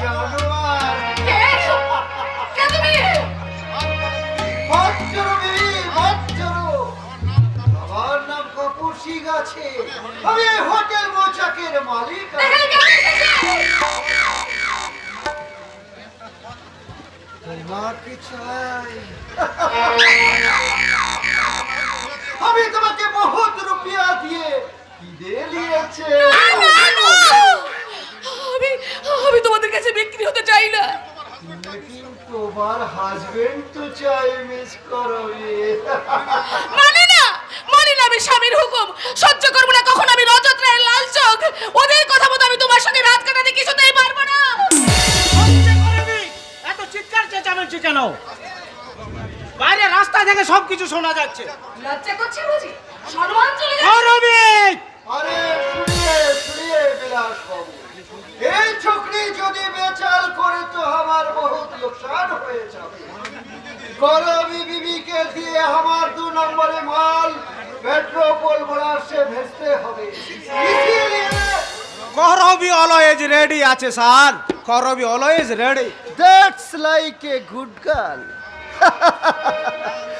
জানোয়ার। আমার নাম কাপুর সিং আছে, আমি হোটেল মোচাকের মালিক। তোমাকে চাই, আমি তোমাকে বহুত রুপিয়া দিয়ে কিনে নিয়েছে। আমি তোমাদের কাছে বিক্রি হতে চাই না। लेकिन তোমার হাজবেন্ড তো চাই মিস করবে। মানে না আমি স্বামীর হুকুম সহ্য করবো না। কখন আমি রজত রায়ের লাল চোখ, ওদের কথা মতো আমি তোমার সঙ্গে রাত কাটাতে কিছুতেই পারবো না। এত চিৎকার চেঁচামেচি কেন? বাইরে রাস্তা থেকে সবকিছু শোনা যাচ্ছে। লজ্জা করছে বুঝি? সম্মান চলে যাচ্ছে। আরে শুনিয়ে বিলাস বাবু, এই ছোকরি যদি বেচাল করে তো আমার বহুত লোকসান হয়ে যাবে। করবি বিবিকে দিয়ে আমার 2 নম্বরে মাল পেট্রোল বড়ার সে ভেজতে হবে। করবি অলওয়েজ রেডি আছে স্যার, করবি always ready. That's like a good girl.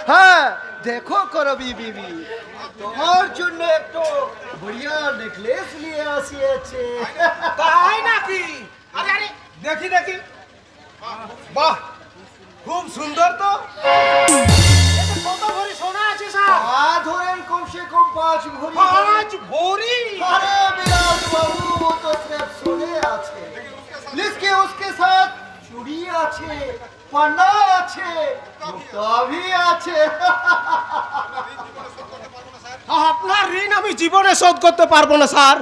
হ্যাঁ দেখো করবি বিবি, তোমার জন্য একটু বড়িয়া নেকলেস নিয়ে আসিয়েছে। তাই নাকি? আরে আরে দেখি দেখি, বাহ খুব সুন্দর তো। এটা কত ভরি সোনা আছে স্যার? ধরেন কমসে কম 5 ভরি। 5 ভরি? अरे विराट बाबू वो तो सिर्फ सोने আছে, लिसके उसके साथ चूड़ी আছে, পান্না আছে, মুক্তাভি আছে। আপনার ঋণ আমি জীবনে শোধ করতে পারবো না স্যার।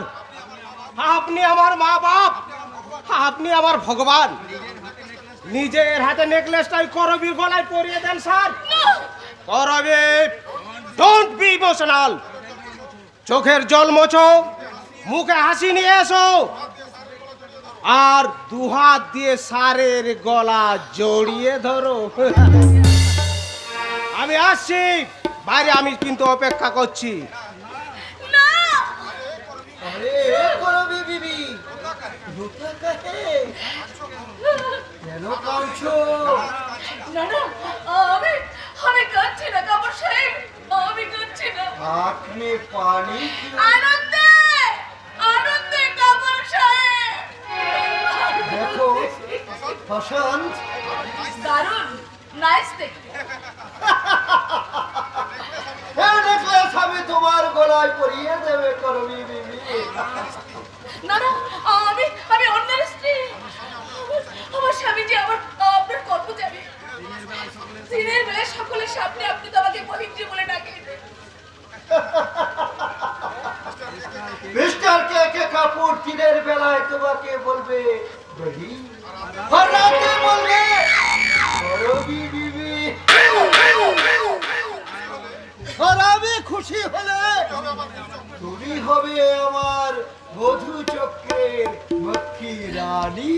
আপনি আমার মা বাপ, আপনি আমার ভগবান। নিজের হাতে নেকলেসটাই করবির গলায় পরিয়ে দেন স্যার। করবি, ডোন্ট বি ইমোশনাল। চোখের জল মোছো, মুখে হাসি নিয়ে এসো, আর 2 হাত দিয়ে সারের গলা জড়িয়ে ধরো। আমি আসছি, বাইরে আমি কিন্তু অপেক্ষা করছি। না अरे করবি বিবি, রুতা কাহে কেন কাঁদছো? না না, আমি কাঁদছি না কাপুর সাহেব, আমি কাঁদছি না। आँख में पानी क्यों? আনন্দে কাপুর সাহেব। देखो बसंत, দারুণ, নাইস দেখতে। এই নেকলেস আমি তোমার গলায় পরিয়ে দেবে করবি বিবি। না না, আমি অন্যের স্ত্রী। আমার স্বামী যে আপনার কর্মচারী। দিনের বেলা সকলের সামনে আপনি তো আমাকে মহিন্দ্রী বলে ডাকেন। মিস্টার কে কাপুর দিনের বেলায় তোমাকে বলবে বলি, আর রাতে বলবে করবি বিবি। আর আমি খুশি হলে তুমি হবে আমার মধু চক্রের মক্খি রানী।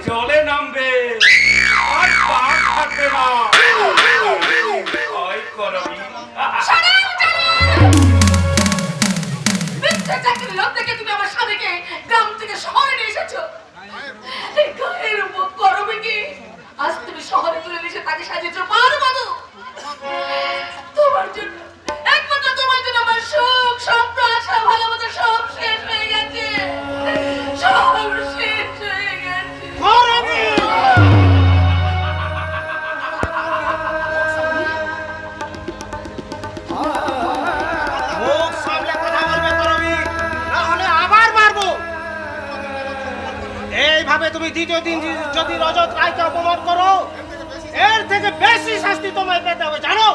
জলে নামবে আর পা থাকবে না। তুমি আমার স্বামীকে গ্রাম থেকে শহরে নিয়ে এসেছো। গায়ের উপর করবে কি? আজ তুমি শহরে তুলে এসে তাকে সাজিয়েছো পারো মতো। তোমার জন্য, একমাত্র তোমার জন্য আমার সুখ স্বপ্ন আশা ভালোবাসা সব শেষ হয়ে গেছে, সব শেষ হয়ে গেছে। মুখ সামলে কথা বলবে করবি, না হলে আবার মারবো। এইভাবে তুমি দ্বিতীয় দিন যদি রজত রায়কে অপমান করো, এর থেকে বেশি শাস্তি তোমায় পেতে হবে জানো।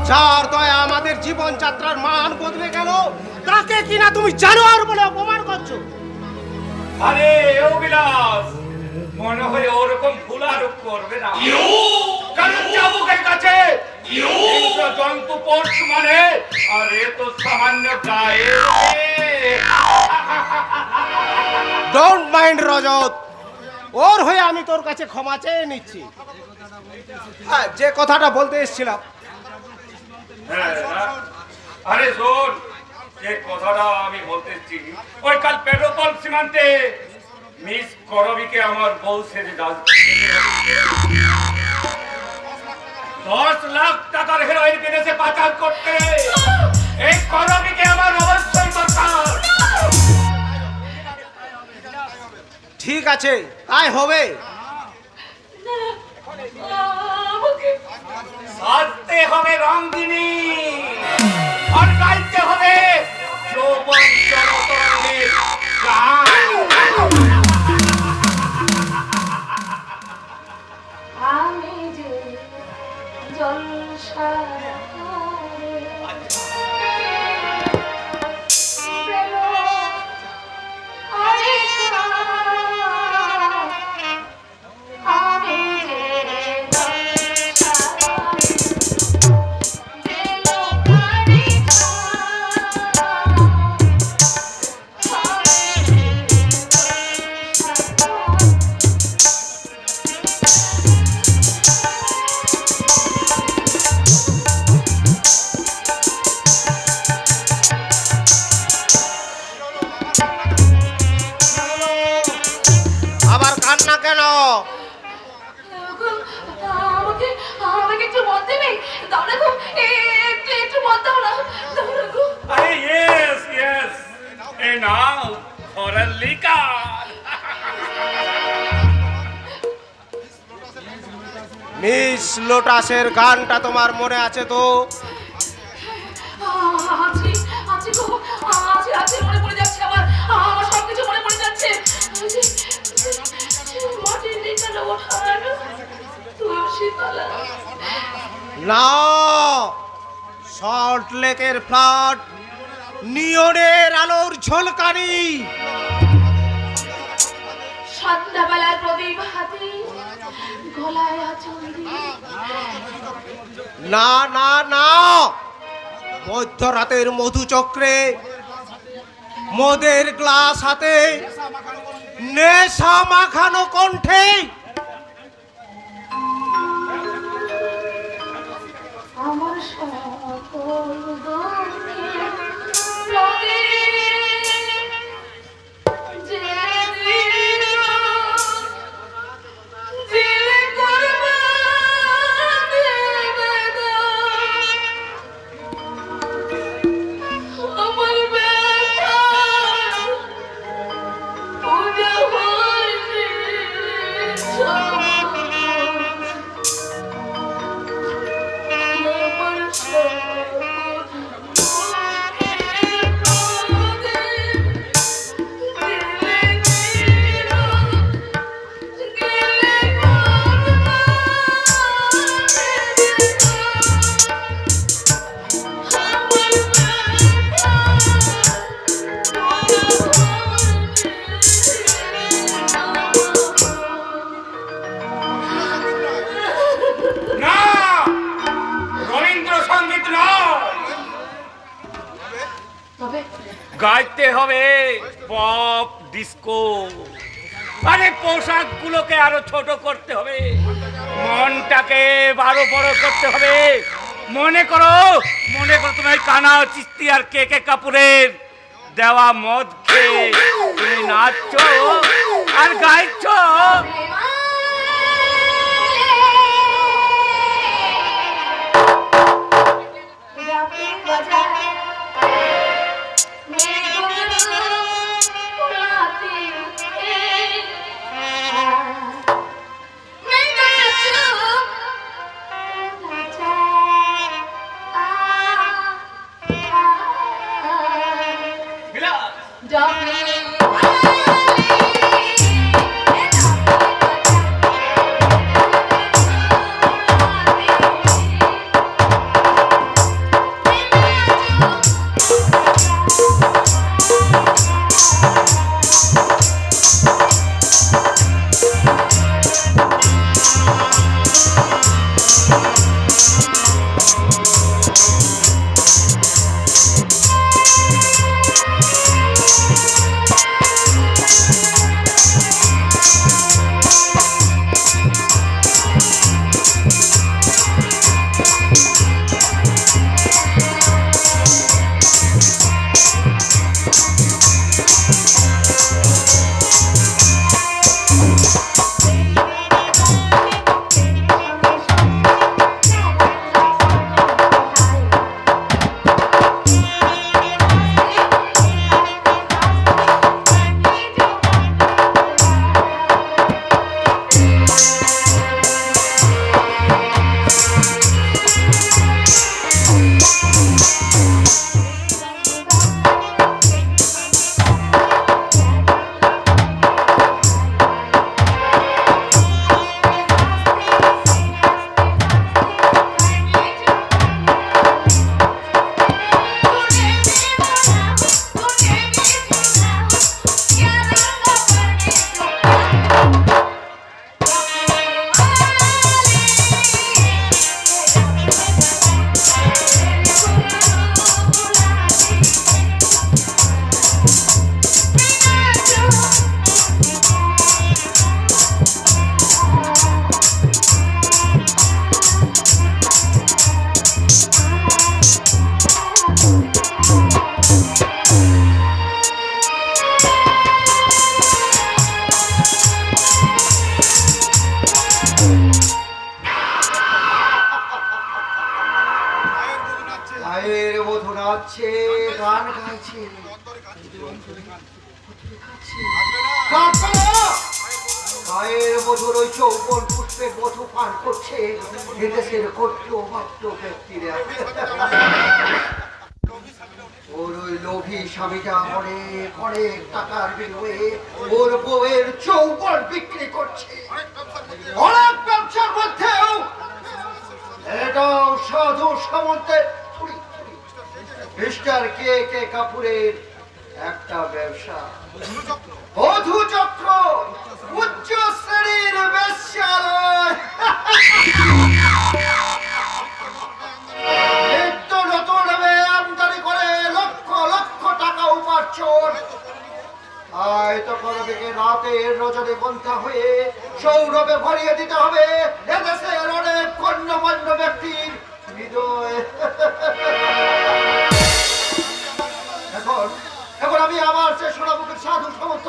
যার দয়া আমাদের জীবন যাত্রার মান বদলে গেল, তাকে কিনা তুমি জানোয়ার বলে অপমান করছো। আরে ও বিলাস, মনে হয় ওরকম ভুলারূপ করবে না। কারণ চাবুকের কাছে হিংস্র জন্তু পোষ মানে, আর এ তো সামান্য গায়ে। ডোন্ট মাইন্ড রজত, ওর হয়ে আমি তোর কাছে ক্ষমা চেয়ে নিচ্ছি। হ্যাঁ, যে কথাটা বলতে এসেছিলাম, হ্যাঁ, আরে শোন, যে কথাটা আমি বলতেছি, ওই কাল পেট্রোল সীমান্তে মিস করবিকে আমার বউ সেজে যাচ্ছে। 10 লাখ টাকার হেরোইন বিদেশে পাচার করতে এই করবিকে আমার অবশ্যই দরকার। ঠিক আছে, তাই হবে। আমাকে সাজতে হবে রঙ্গিনী, আর গাইতে হবে যৌবন জনতরণের গান। আমি যে জলসা আমি যে আবার কান্না কেন? আমাকে আমাকে একটু মত দেবে? দাও না গো, একটু মত দাও না, দাও না গো। আরে ইয়েস ইয়েস, এই নাও ফরেন লিকার। মিস লোটাসের গানটা তোমার মনে আছে তো? আছে আছে গো, আছে আছে, মনে পড়ে যাচ্ছে আমার, আমার সবকিছু মনে পড়ে যাচ্ছে। মাটির নিচে ওঠার তুলসী তলা। না, সল্ট লেকের ফ্লাড, নিয়নের আলোর ঝলকানি, সন্ধ্যাবেলার প্রদীপ হাতে, গলায় আঁচল দিয়ে। না না না, মধ্যরাতের মধুচক্রে, মদের গ্লাস হাতে, নেশা মাখানো কণ্ঠে, আমার সকল দুঃখের প্রদীপ জেলে দিও, জেলে করবে বেদনা। আমার ব্যথা পূজা হয়নি না, রবীন্দ্রসঙ্গীত নয়, তবে গাইতে হবে পপ ডিস্কো। আরে পোশাক গুলোকে আরো ছোট করতে হবে, মনটাকে আরো বড় করতে হবে। মনে করো তুমি কানা চিস্তি আর কে কে কাপুরের দেওয়া মদ খেয়ে তুমি নাচছো আর গাইছো। খাচ্ছে। কাঁদবে না। গায়ের মধুর ওই চৌবন পুষ্পের মধু পান করছে এদেশের কট্ট মাত্র ব্যক্তিরা। ওর ওই লোভী স্বামীটা অনেক অনেক টাকার বিনিময়ে ওর বউয়ের চৌবন বিক্রি করছে। অনেক ব্যবসার মধ্যেও এটাও সাধু সামন্তের মিস্টার কে কে কাপুরের একটা ব্যবসা। বধূ চক্র উচ্চ শ্রেণীর বেশ্যালয়। নিত্য নতুন আমদানি করে লক্ষ লক্ষ টাকা উপার্জন। আয় তো করবিকে রাতের রজনীগন্ধা হয়ে সৌরভে ভরিয়ে দিতে হবে এদেশের অনেক গণ্যমান্য ব্যক্তির হৃদয়। এখন আমি আমার সে সোনামুখের সাধু সমস্ত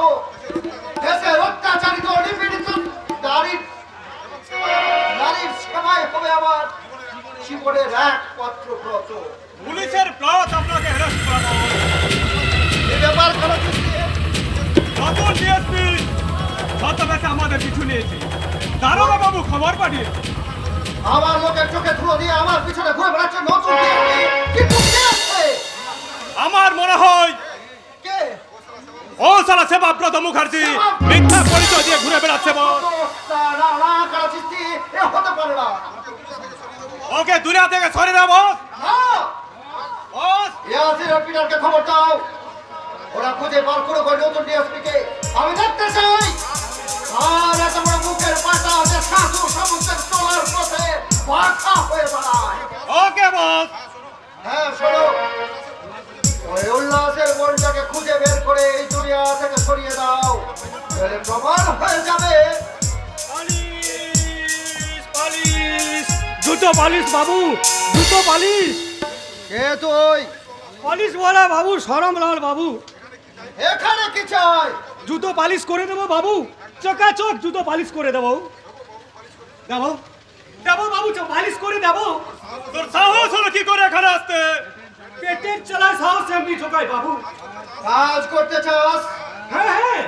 দেশের অত্যাচারিত নিপীড়িত নারীর সেবায় হবে আমার জীবনের একমাত্র ব্রত। পুলিশের প্লট আপনাকে অ্যারেস্ট করানো হবে। এই ব্যাপার কেন নতুন ডিএসপি ছদ্মবেশে আমাদের পিছু নিয়েছে। দারোগা বাবু খবর পাঠিয়েছে। আমার লোকের চোখে ধুলো দিয়ে আমার পিছনে ঘুরে বেড়াচ্ছে নতুন ডিএসপি। কিন্তু কে আছে? আমার মনে হয় কে? ও সালা সেবাব্রত মুখার্জি মিথ্যা পরিচয় দিয়ে ঘুরে বেড়াচ্ছে বস। না না কারাচিস্তি এ হতে পারে না। ওকে দুনিয়া থেকে সরিয়ে দাও বস। না বস ইয়াসির আর পিটারকে খবর দাও। ওরা খুঁজে বার করে ওই নতুন ডিএসপিকে আমি দেখতে চাই। আর এত বড় মুখের পাটা যে সাধু সমুদ্রের চলার পথে বাধা হয়ে দাঁড়ায়। ওকে বস। হ্যাঁ শোনো, ওই উল্লাসের বোনটাকে খুঁজে বের করে এই দুনিয়া থেকে সরিয়ে দাও। তাহলে প্রমাণ হয়ে যাবে। পালিশ পালিশ জুতো পালিশ বাবু, জুতো পালিশ। কে তুই? পালিশ বলা বাবু, সরমলাল বাবু। এখানে কি চাই? জুতো পালিশ করে দেবো বাবু, চকাচক জুতো পালিশ করে দেবো। দেবো দেবো বাবু, পালিশ করে দেবো। তোর সাহস হলো কি করে এখানে আসতে? পেটের চলায় সাহস এমনি ঢোকায় বাবু। কাজ করতে চাস? হ্যাঁ হ্যাঁ,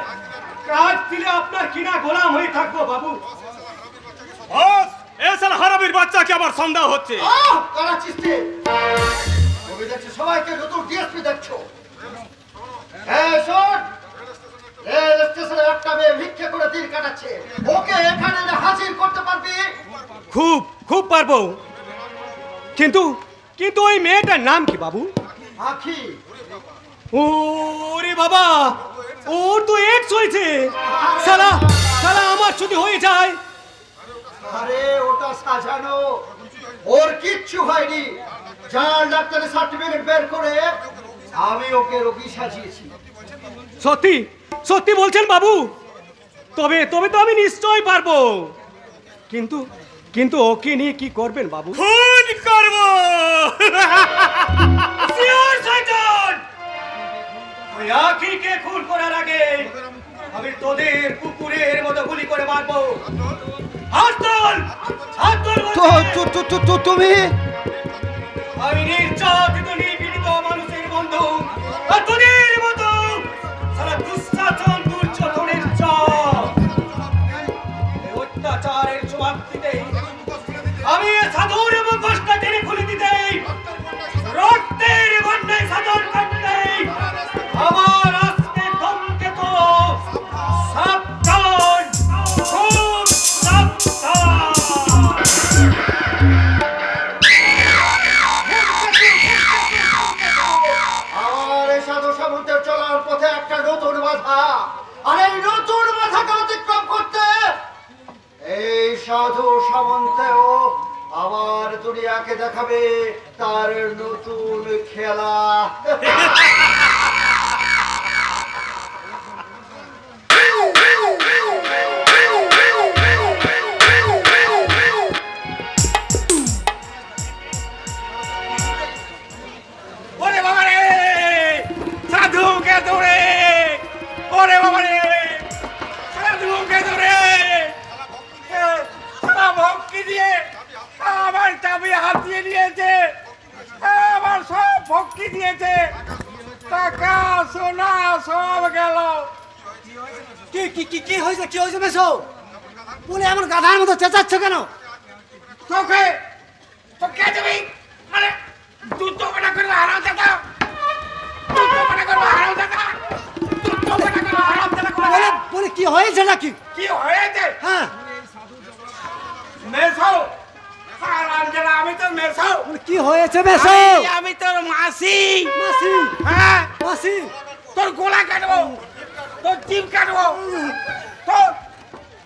কাজ দিলে আপনার কিনা গোলাম হয়ে থাকবো বাবু। বস এসব হারামির বাচ্চাকে আবার সন্দেহ হচ্ছে। কারাচিস্তি তুমি দেখছো সবাইকে নতুন ডিএসপি দেখছো। হ্যাঁ শোন, রেল স্টেশনে একটা মেয়ে ভিক্ষে করে দিন কাটাচ্ছে। ওকে এখানে হাজির করতে পারবি? খুব খুব পারবো, কিন্তু কিন্তু ওই মেয়েটার নাম কি বাবু? আখি। ওরে বাবা, ওর তো এক্স হয়েছে। সালা সালা আমার যদি হয়ে যায়। আরে ওটা সাজানো, ওর কিচ্ছু হয়নি। যার ডাক্তারের সার্টিফিকেট বের করে আমি ওকে রোগী সাজিয়েছি। সত্যি সত্যি বলছেন বাবু? তবে তবে তো আমি নিশ্চয় পারবো। কিন্তু কিন্তু ওকে নিয়ে কি করবেন বাবু? খুন করব। সিওর শয়তান, ওই আখিকে খুন করার আগে আমি তোদের কুকুরের মতো গুলি করে মারবো। হাত তোল, হাত তোল বলছি। তুমি? আমি নির্যাতিত নিপীড়িত মানুষের বন্ধু, আর তোদের মতো সারা দুঃশাসন দুর্যোধনের অত্যাচারের জবাব দিতে আমি সাধুর মুখোশটা টেনে খুলে দিতে, রক্তের বন্যায় সাধন করতে আমার আজকে ধমকে তো সাবধান, খুব সাবধান। আমার এই সাধু সামন্তের চলার পথে একটা নতুন বাধা, আর এই নতুন বাধাকে অতিক্রম করতে এই সাধু সামন্তেও আমার দুনিয়াকে দেখাবে তার নতুন খেলা। ওরে বাবা রে, সাধুকে ধরে! ওরে বাবা রে, সাধুকে ধরে! ভক্তি দিয়ে আমার চাবি হাতিয়ে নিয়েছে, আমার সব ভক্তি দিয়েছে। কি কি কি কি হয়েছে মেসো? বলে এমন গাধার মতো চেঁচাচ্ছ কেন? তোকে তোকে তুমি মানে দুটো মনে করবো হারাম দাদা, দুটো মনে করবো হারাম দাদা, দুটো মনে করবো হারাম দাদা। বলে বলে কি হয়েছে নাকি? কি হয়েছে? হ্যাঁ, মেসো হারাম দাদা, আমি তো মেসো, বলে কি হয়েছে মেসো? আমি তোর মাসি। মাসি, হ্যাঁ, মাসি, তোর গোলা কাটবো, তোর জিভ কাটবো, তোর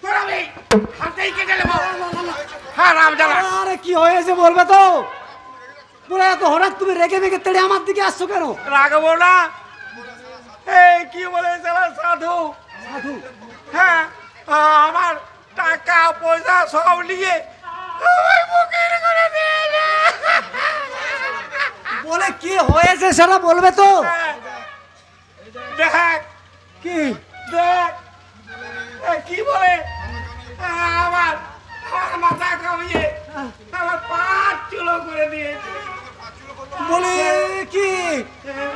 তোর আমি হাতেই কেটে নেবো। হারাম দাদা, আরে কি হয়েছে বলবে তো? বলে এত হঠাৎ তুমি রেগে মেগে তেড়ে আমার দিকে আসছো কেন? রাখবো না। এই কি বলে সালা সাধু, সাধু, হ্যাঁ আমার টাকা পয়সা সব নিয়ে আমায় বুকের করে দিয়েছে। বলে কি হয়েছে সেটা বলবে তো? দেখ কি দেখ কি বলে আমার আমার মাথা কামিয়ে আমার পাঁচ চুলো করে দিয়েছে। বলে কি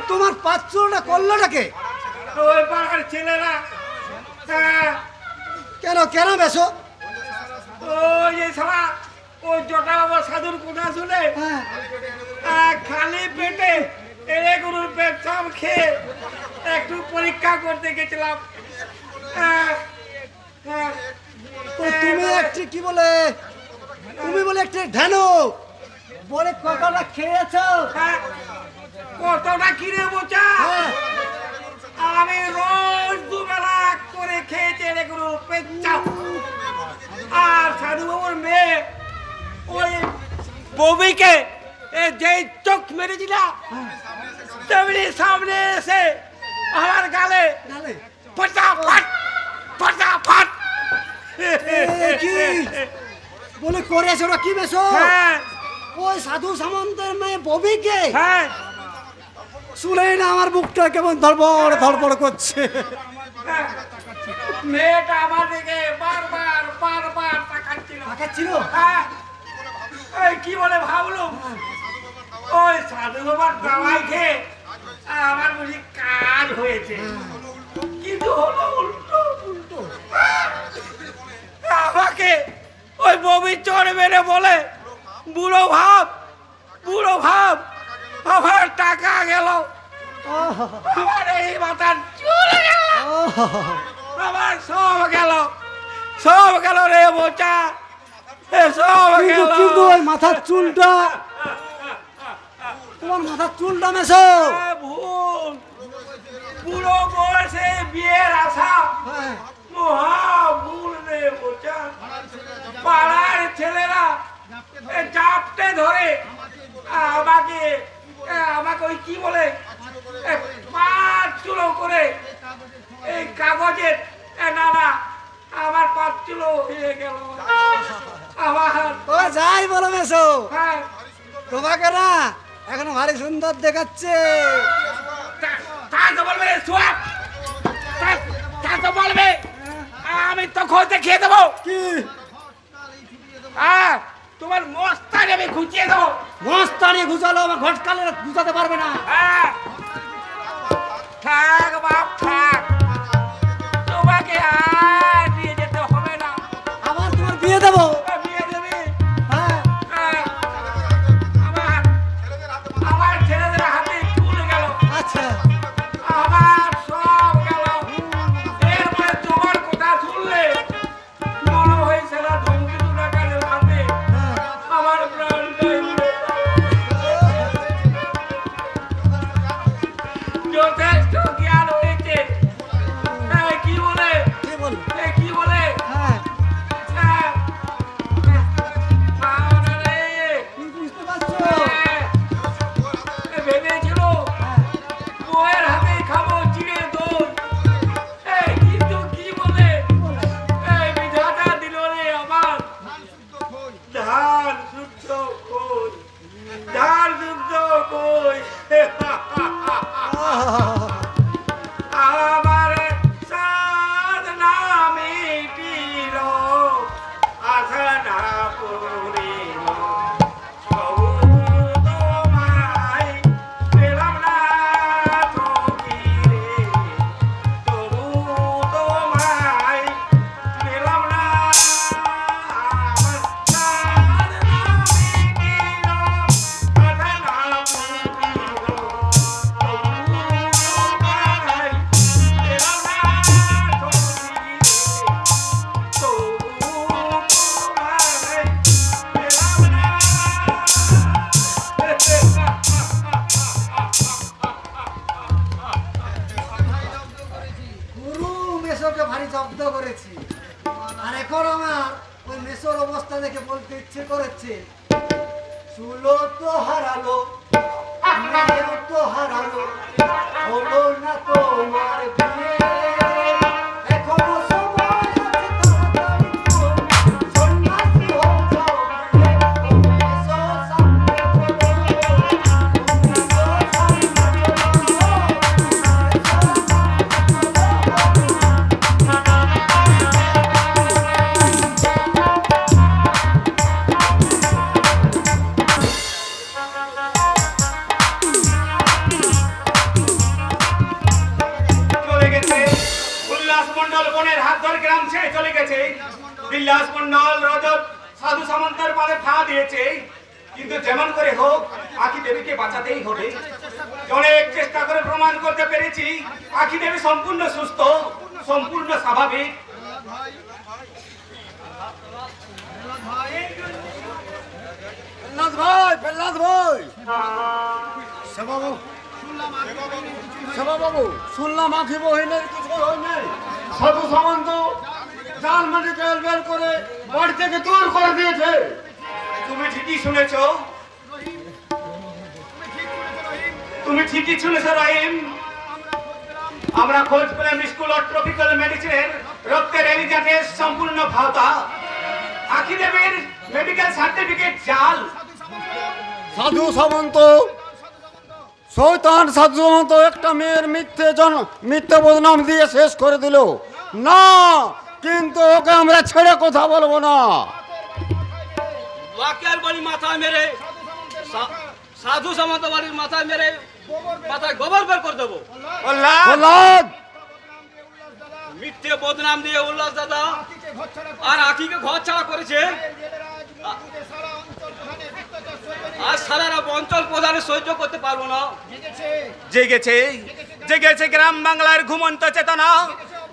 তোমার পাঁচশোটা করলোটাকে? ওই পাড়ার ছেলেরা, হ্যাঁ, কেন কেন বেশো? ওই যে সালা ওই জটা বাবা সাধুর কথা শুনে হ্যাঁ, খালি পেটে এরে গরুর পেছাম খেয়ে একটু পরীক্ষা করতে গেছিলাম। তুমি একটি কি বলে, তুমি বলে একটি ঢেনু বলে কতটা খেয়েছো? কতটা কিনে বোঝা? হ্যাঁ, আমি রোজ দুবেলা করে খেয়েছি এরে গরুর পেছাম। আর সাধু বাবুর মেয়ে ওই বৌমিকে যেই চোখ মেরেছিলাম তেমনি সামনে এসে আমার গালে গালে? ফটাফট ফটাফট। এ কি বলে করেছো ওরা কি বেশো? হ্যাঁ ওই সাধু সামন্তের মেয়ে ববিকে? হ্যাঁ, শুনেই না আমার বুকটা কেমন ধড়পড় ধড়পড় করছে। মেয়েটা আমার দিকে বারবার বারবার তাকাচ্ছিল। তাকাচ্ছিল? হ্যাঁ, এই কি বলে ভাবলুম ওই সাধু বাবার দাওয়াই খেয়ে আমার বুঝি কাজ হয়েছে, কিন্তু হলো উল্টো উল্টো। আমাকে ওই বমি চড় মেরে বলে বুড়ো ভাব আমার টাকা গেল, আমার এই মাথার চুল গেল, আমার সব গেল রে বোচা, সব কিন্তু গেল। কিন্তু ওই মাথার চুলটা, তোমার মাথার চুলটা মেশো। ভুল, বুড়ো বয়সে বিয়ের আশা হ্যাঁ, মহা ভুল রে বোচা। পাড়ার ছেলেরা চাপটে ধরে আমাকে আমাকে ওই কি বলে পাঁচ চুলো করে এই কাগজের না আমার পাঁচ চুলো হয়ে গেল আমার। ও যাই বলো মেশো, হ্যাঁ, তোমাকে না এখন ভারী সুন্দর দেখাচ্ছে। তা তো বলবে সোয়াব, তা তো বলবে আমি তো খোঁজে খেয়ে দেবো। কি হ্যাঁ, তোমার মস্তানি আমি খুঁচিয়ে দেবো। মস্তানি ঘুচালো, আমার ঘটকালে ঘুচাতে পারবে না। হ্যাঁ, থাক বাপ থাক, তোমাকে আর নিয়ে যেতে হবে না। আবার তোমার বিয়ে দেবো? বিয়ে দেবে? হ্যাঁ, হ্যাঁ, আমার ছেলেদের হাতে চুল গেল, আচ্ছা, আমার সব গেল। এরপরে তোমার কথা শুনলে মনে হয়েছে না ধমকি দুটাকারের হাতে আমার প্রাণটাই উড়ে গেল। যথেষ্ট জ্ঞান হয়েছে, মেসোকে ভারী জব্দ করেছি। আর এখন আমার ওই মেসোর অবস্থা দেখে বলতে ইচ্ছে করেছে, চুলো তো হারালো, মেয়েও তো হারালো, হলো না তোমার বিয়ে। এখনো সময় আছে, তাড়াতাড়ি চলো, সন্ন্যাসী হয়ে যাও বিয়ে। ও মেসো সামনে চলো, ও মেসো সামনে চলে গেছে উল্লাস মন্ডল, বোনের হাত ধরে গ্রাম ছেড়ে চলে গেছে। বিল্লাস মন্ডল রজত সাধু সামন্তের পালে ফা দিয়েছে, কিন্তু যেমন করে হোক আখি দেবীকে বাঁচাতেই হবে। অনেক চেষ্টা করে প্রমাণ করতে পেরেছি আখি দেবী সম্পূর্ণ সুস্থ, সম্পূর্ণ স্বাভাবিক। প্রহ্লাদ ভাই, প্রহ্লাদ ভাই, বাবু শুনলাম আখি বহিনের কিছু হয় নাই। সাধু সামন্ত জাল মেডিকেল বের করে বাড়ি থেকে দূর করে দিয়েছে। তুমি ঠিকই শুনেছো, তুমি ঠিকই শুনেছো রহিম। আমরা খোঁজ পেলাম স্কুল অফ ট্রপিক্যাল মেডিসিনের রক্তের এলিজাটের সম্পূর্ণ ভাতা। আখি দেবীর মেডিকেল সার্টিফিকেট জাল। সাধু সামন্ত, শয়তান সাধু সামন্ত একটা মেয়ের মিথ্যে বদনাম দিয়ে শেষ করে দিল না, কিন্তু ওকে আমরা ছেড়ে কথা বলবো না। ওয়াকের বাড়ি মাথায় মেরে, সাধু সামন্ত বাড়ির মাথায় মেরে মাথায় গোবর বের করে দেবো। প্রহ্লাদ, মিথ্যে বদনাম দিয়ে উল্লাস দাদা আর আখিকে ঘর ছাড়া করেছে। আর সারা অঞ্চল প্রধানে সহ্য করতে পারবো না। জেগেছে জেগেছে গ্রাম বাংলার ঘুমন্ত চেতনা,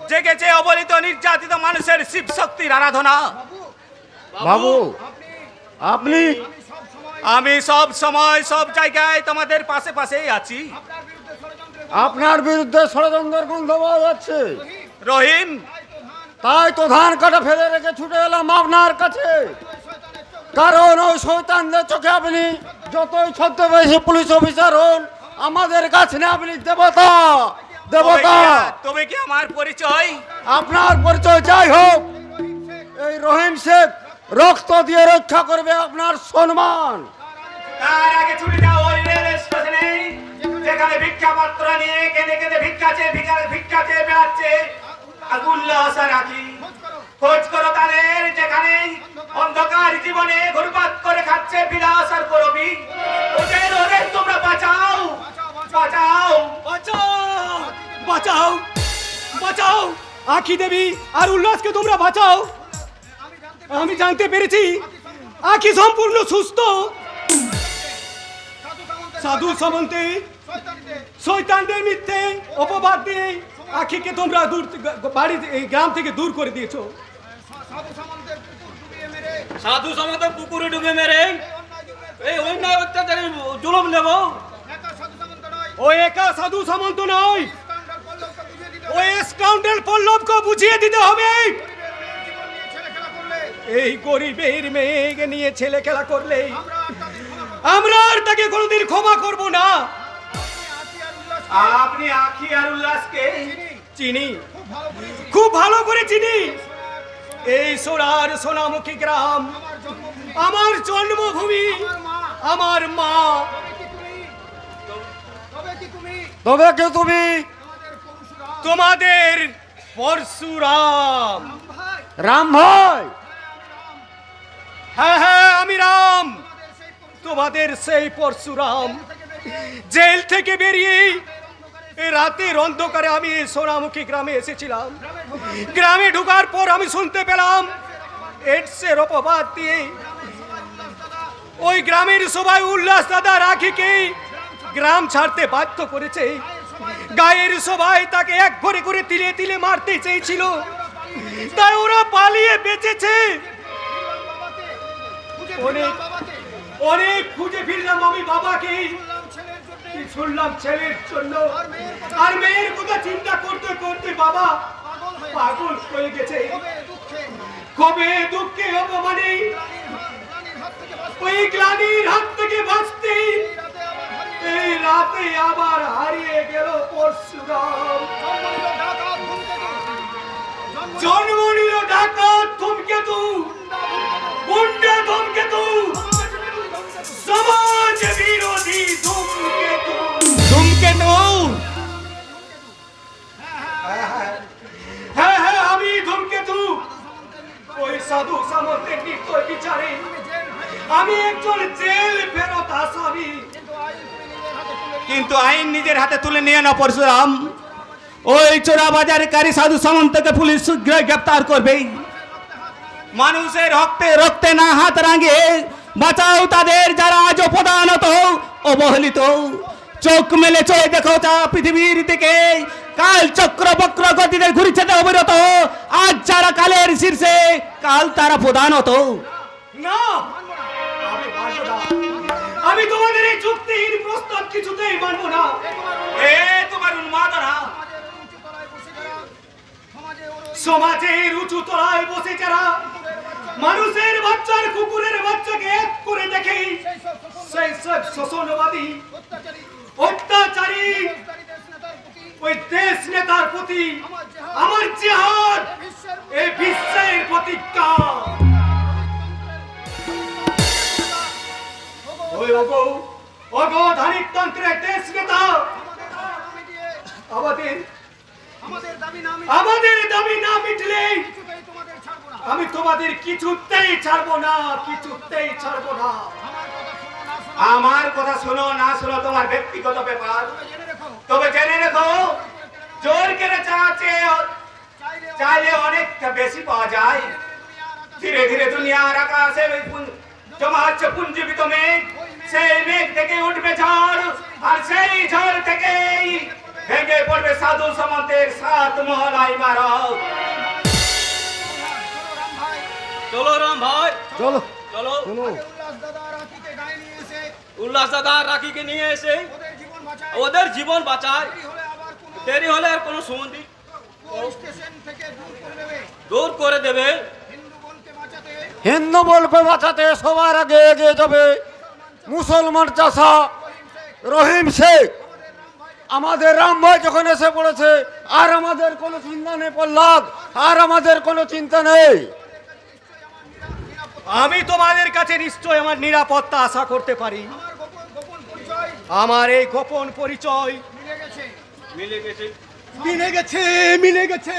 জেগেছে অবলিত নির্যাতিত মানুষের শিব শক্তির আরাধনা। বাবু আপনি, আমি সব সময় সব জায়গায় তোমাদের পাশে পাশেই আছি। আপনার বিরুদ্ধে ষড়যন্ত্রের গন্ধ পাওয়া যাচ্ছে, রহিম, তাই তো ধান কাটা ফেলে রেখে ছুটে এলাম আপনার কাছে। কারণ ওই শয়তানদের চোখে আপনি যতই ছদ্মবেশী পুলিশ অফিসার হন, আমাদের কাছে না আপনি দেবতা। দেবতা। তবে কি আমার পরিচয়? আপনার পরিচয় যাই হোক, এই রহিম শেখ রক্ত দিয়ে রক্ষা করবে আপনার সম্মান। তার আগে ছুটে যাও ওই রেল স্টেশনে, যেখানে ভিক্ষা পাত্র নিয়ে কেঁদে কেঁদে ভিক্ষা চেয়ে বেড়াচ্ছে উল্লাস আর আখি। খোঁজ করো তাদের, যেখানে অন্ধকার জীবনে ঘুরপাত করে খাচ্ছে বিলাস আর করবি। ওদের ওদের তোমরা বাঁচাও, বাঁচাও, বাঁচাও, বাঁচাও, বাঁচাও আখি দেবী আর উল্লাসকে তোমরা বাঁচাও। আমি জানতে পেরেছি আখি সম্পূর্ণ সুস্থ। সাধু সামন্তে শয়তানদের মিথ্যে অপবাদ দিয়ে আখিকে তোমরা বাড়ি গ্রাম থেকে দূর করে দিয়েছো। সাধু সামন্তের পুকুরে ডুবে মেরে এই অন্যায় অত্যাচারে জুলুম নেব। ও একা সাধু সামন্ত নয়, ওই স্কাউন্ডার পল্লবকে বুঝিয়ে দিতে হবে। এই গরিবের মেয়েকে নিয়ে ছেলে খেলা করলে আমরা আর তাকে কোনোদিন ক্ষমা করব না। আপনি আখি আর উল্লাসকে চিনি, খুব ভালো করে চিনি। এই সোনার সোনামুখী গ্রাম আমার জন্মভূমি, আমার মা। তবে কে তুমি? তোমাদের পরশুরাম। রাম ভাই? হ্যাঁ হ্যাঁ, আমি রাম, তোমাদের সেই পরশুরাম। জেল থেকে বেরিয়ে রাতের অন্ধকারে আমি সোনামুখী গ্রামে এসেছিলাম। গ্রামে ঢোকার পর আমি শুনতে পেলাম এডসের অপবাদ দিয়ে ওই গ্রামের সবাই উল্লাস দাদা রাখিকে গ্রাম ছাড়তে বাধ্য করেছে। গায়ের সবাই তাকে এক ঘরে করে তিলে তিলে মারতে চেয়েছিল, তাই ওরা পালিয়ে বেঁচেছে। অনেক খুঁজে ফিরলাম আমি বাবাকে, শুনলাম ছেলের জন্য, আর মেয়ের কথা চিন্তা করতে করতে বাবা পাগল হয়ে গেছে। কবে দুঃখে অপমানে ওই গ্লানির হাত থেকে বাঁচতে এই রাতে আবার হারিয়ে গেল পরশুরাম। জন্ম নিল ডাকাত ধূমকেতু, গুন্ডা ধূমকেতু, সমাজ বিরোধী ধূমকেতু। ধূমকেতু, হ্যাঁ হ্যাঁ আমি ধূমকেতু। ওই সাধু সামন্তের নির্দয় বিচারে আমি একজন জেল ফেরত আসামি। কিন্তু আইন নিজের হাতে তুলে নিয়ে না পরশুরাম। ওই চোরা বাজারকারী সাধু সামন্তকে পুলিশ শীঘ্রই গ্রেপ্তার করবে। মানুষের রক্তে রক্তে না হাত রাঙিয়ে বাঁচাও তাদের যারা আজ প্রধানত অবহেলিত। চোখ মেলে চোখ দেখো তা পৃথিবীর দিকে কাল চক্র বক্র গতিতে ঘুরছে অবিরত। আজ যারা কালের শীর্ষে কাল তারা প্রধানত। না, আমি মানব না। আমি তোমাদের এই যুক্তিহীন প্রস্তাব কিছুতেই মানব না। এ তোমার উন্মাদনা। সমাজের উঁচু তলায় বসে যারা মানুষের বাচ্চার কুকুরের বাচ্চাকে এক করে দেখে সেই সব শোষণবাদী অত্যাচারী ওই দেশ নেতার প্রতি আমার জিহাদ এই বিশ্বের প্রতিজ্ঞা। ওই অগধানিকতন্ত্রের দেশ নেতা আমাদের দাবি না মিটলে আমি তোমাদের কিছুতেই ছাড়বো না, কিছুতেই ছাড়বো না। আমার কথা শোনো না শোনো তোমার ব্যক্তিগত ব্যাপার। তবে জেনে রেখো, জোর করে চাইলে অনেকটা বেশি পাওয়া যায়। ধীরে ধীরে দুনিয়ার আকাশে জমা হচ্ছে পুঞ্জীবিত মেঘ। সেই মেঘ থেকে উঠবে ঝড়, আর সেই ঝড় থেকেই ভেঙে পড়বে সাধু সামন্তের 7 মহলা ইমারত। চলো রাম ভাই, চলো চলো। শোনো, উল্লাস দাদা রাখিকে নিয়ে এসে ওদের জীবন বাঁচায়। দেরি হলে আর কোনো সম্বন্ধী দূর করে দেবে। হিন্দু বলকে বাঁচাতে সবার আগে এগিয়ে যাবে মুসলমান চাষা রহিম শেখ। আমাদের রাম ভাই যখন এসে পড়েছে আর আমাদের কোনো চিন্তা নেই প্রহ্লাদ, আর আমাদের কোনো চিন্তা নেই। আমি তোমাদের কাছে নিশ্চয় আমার নিরাপত্তা আশা করতে পারি। আমার এই গোপন পরিচয় মিলে গেছে, মিলে গেছে, মিলে গেছে,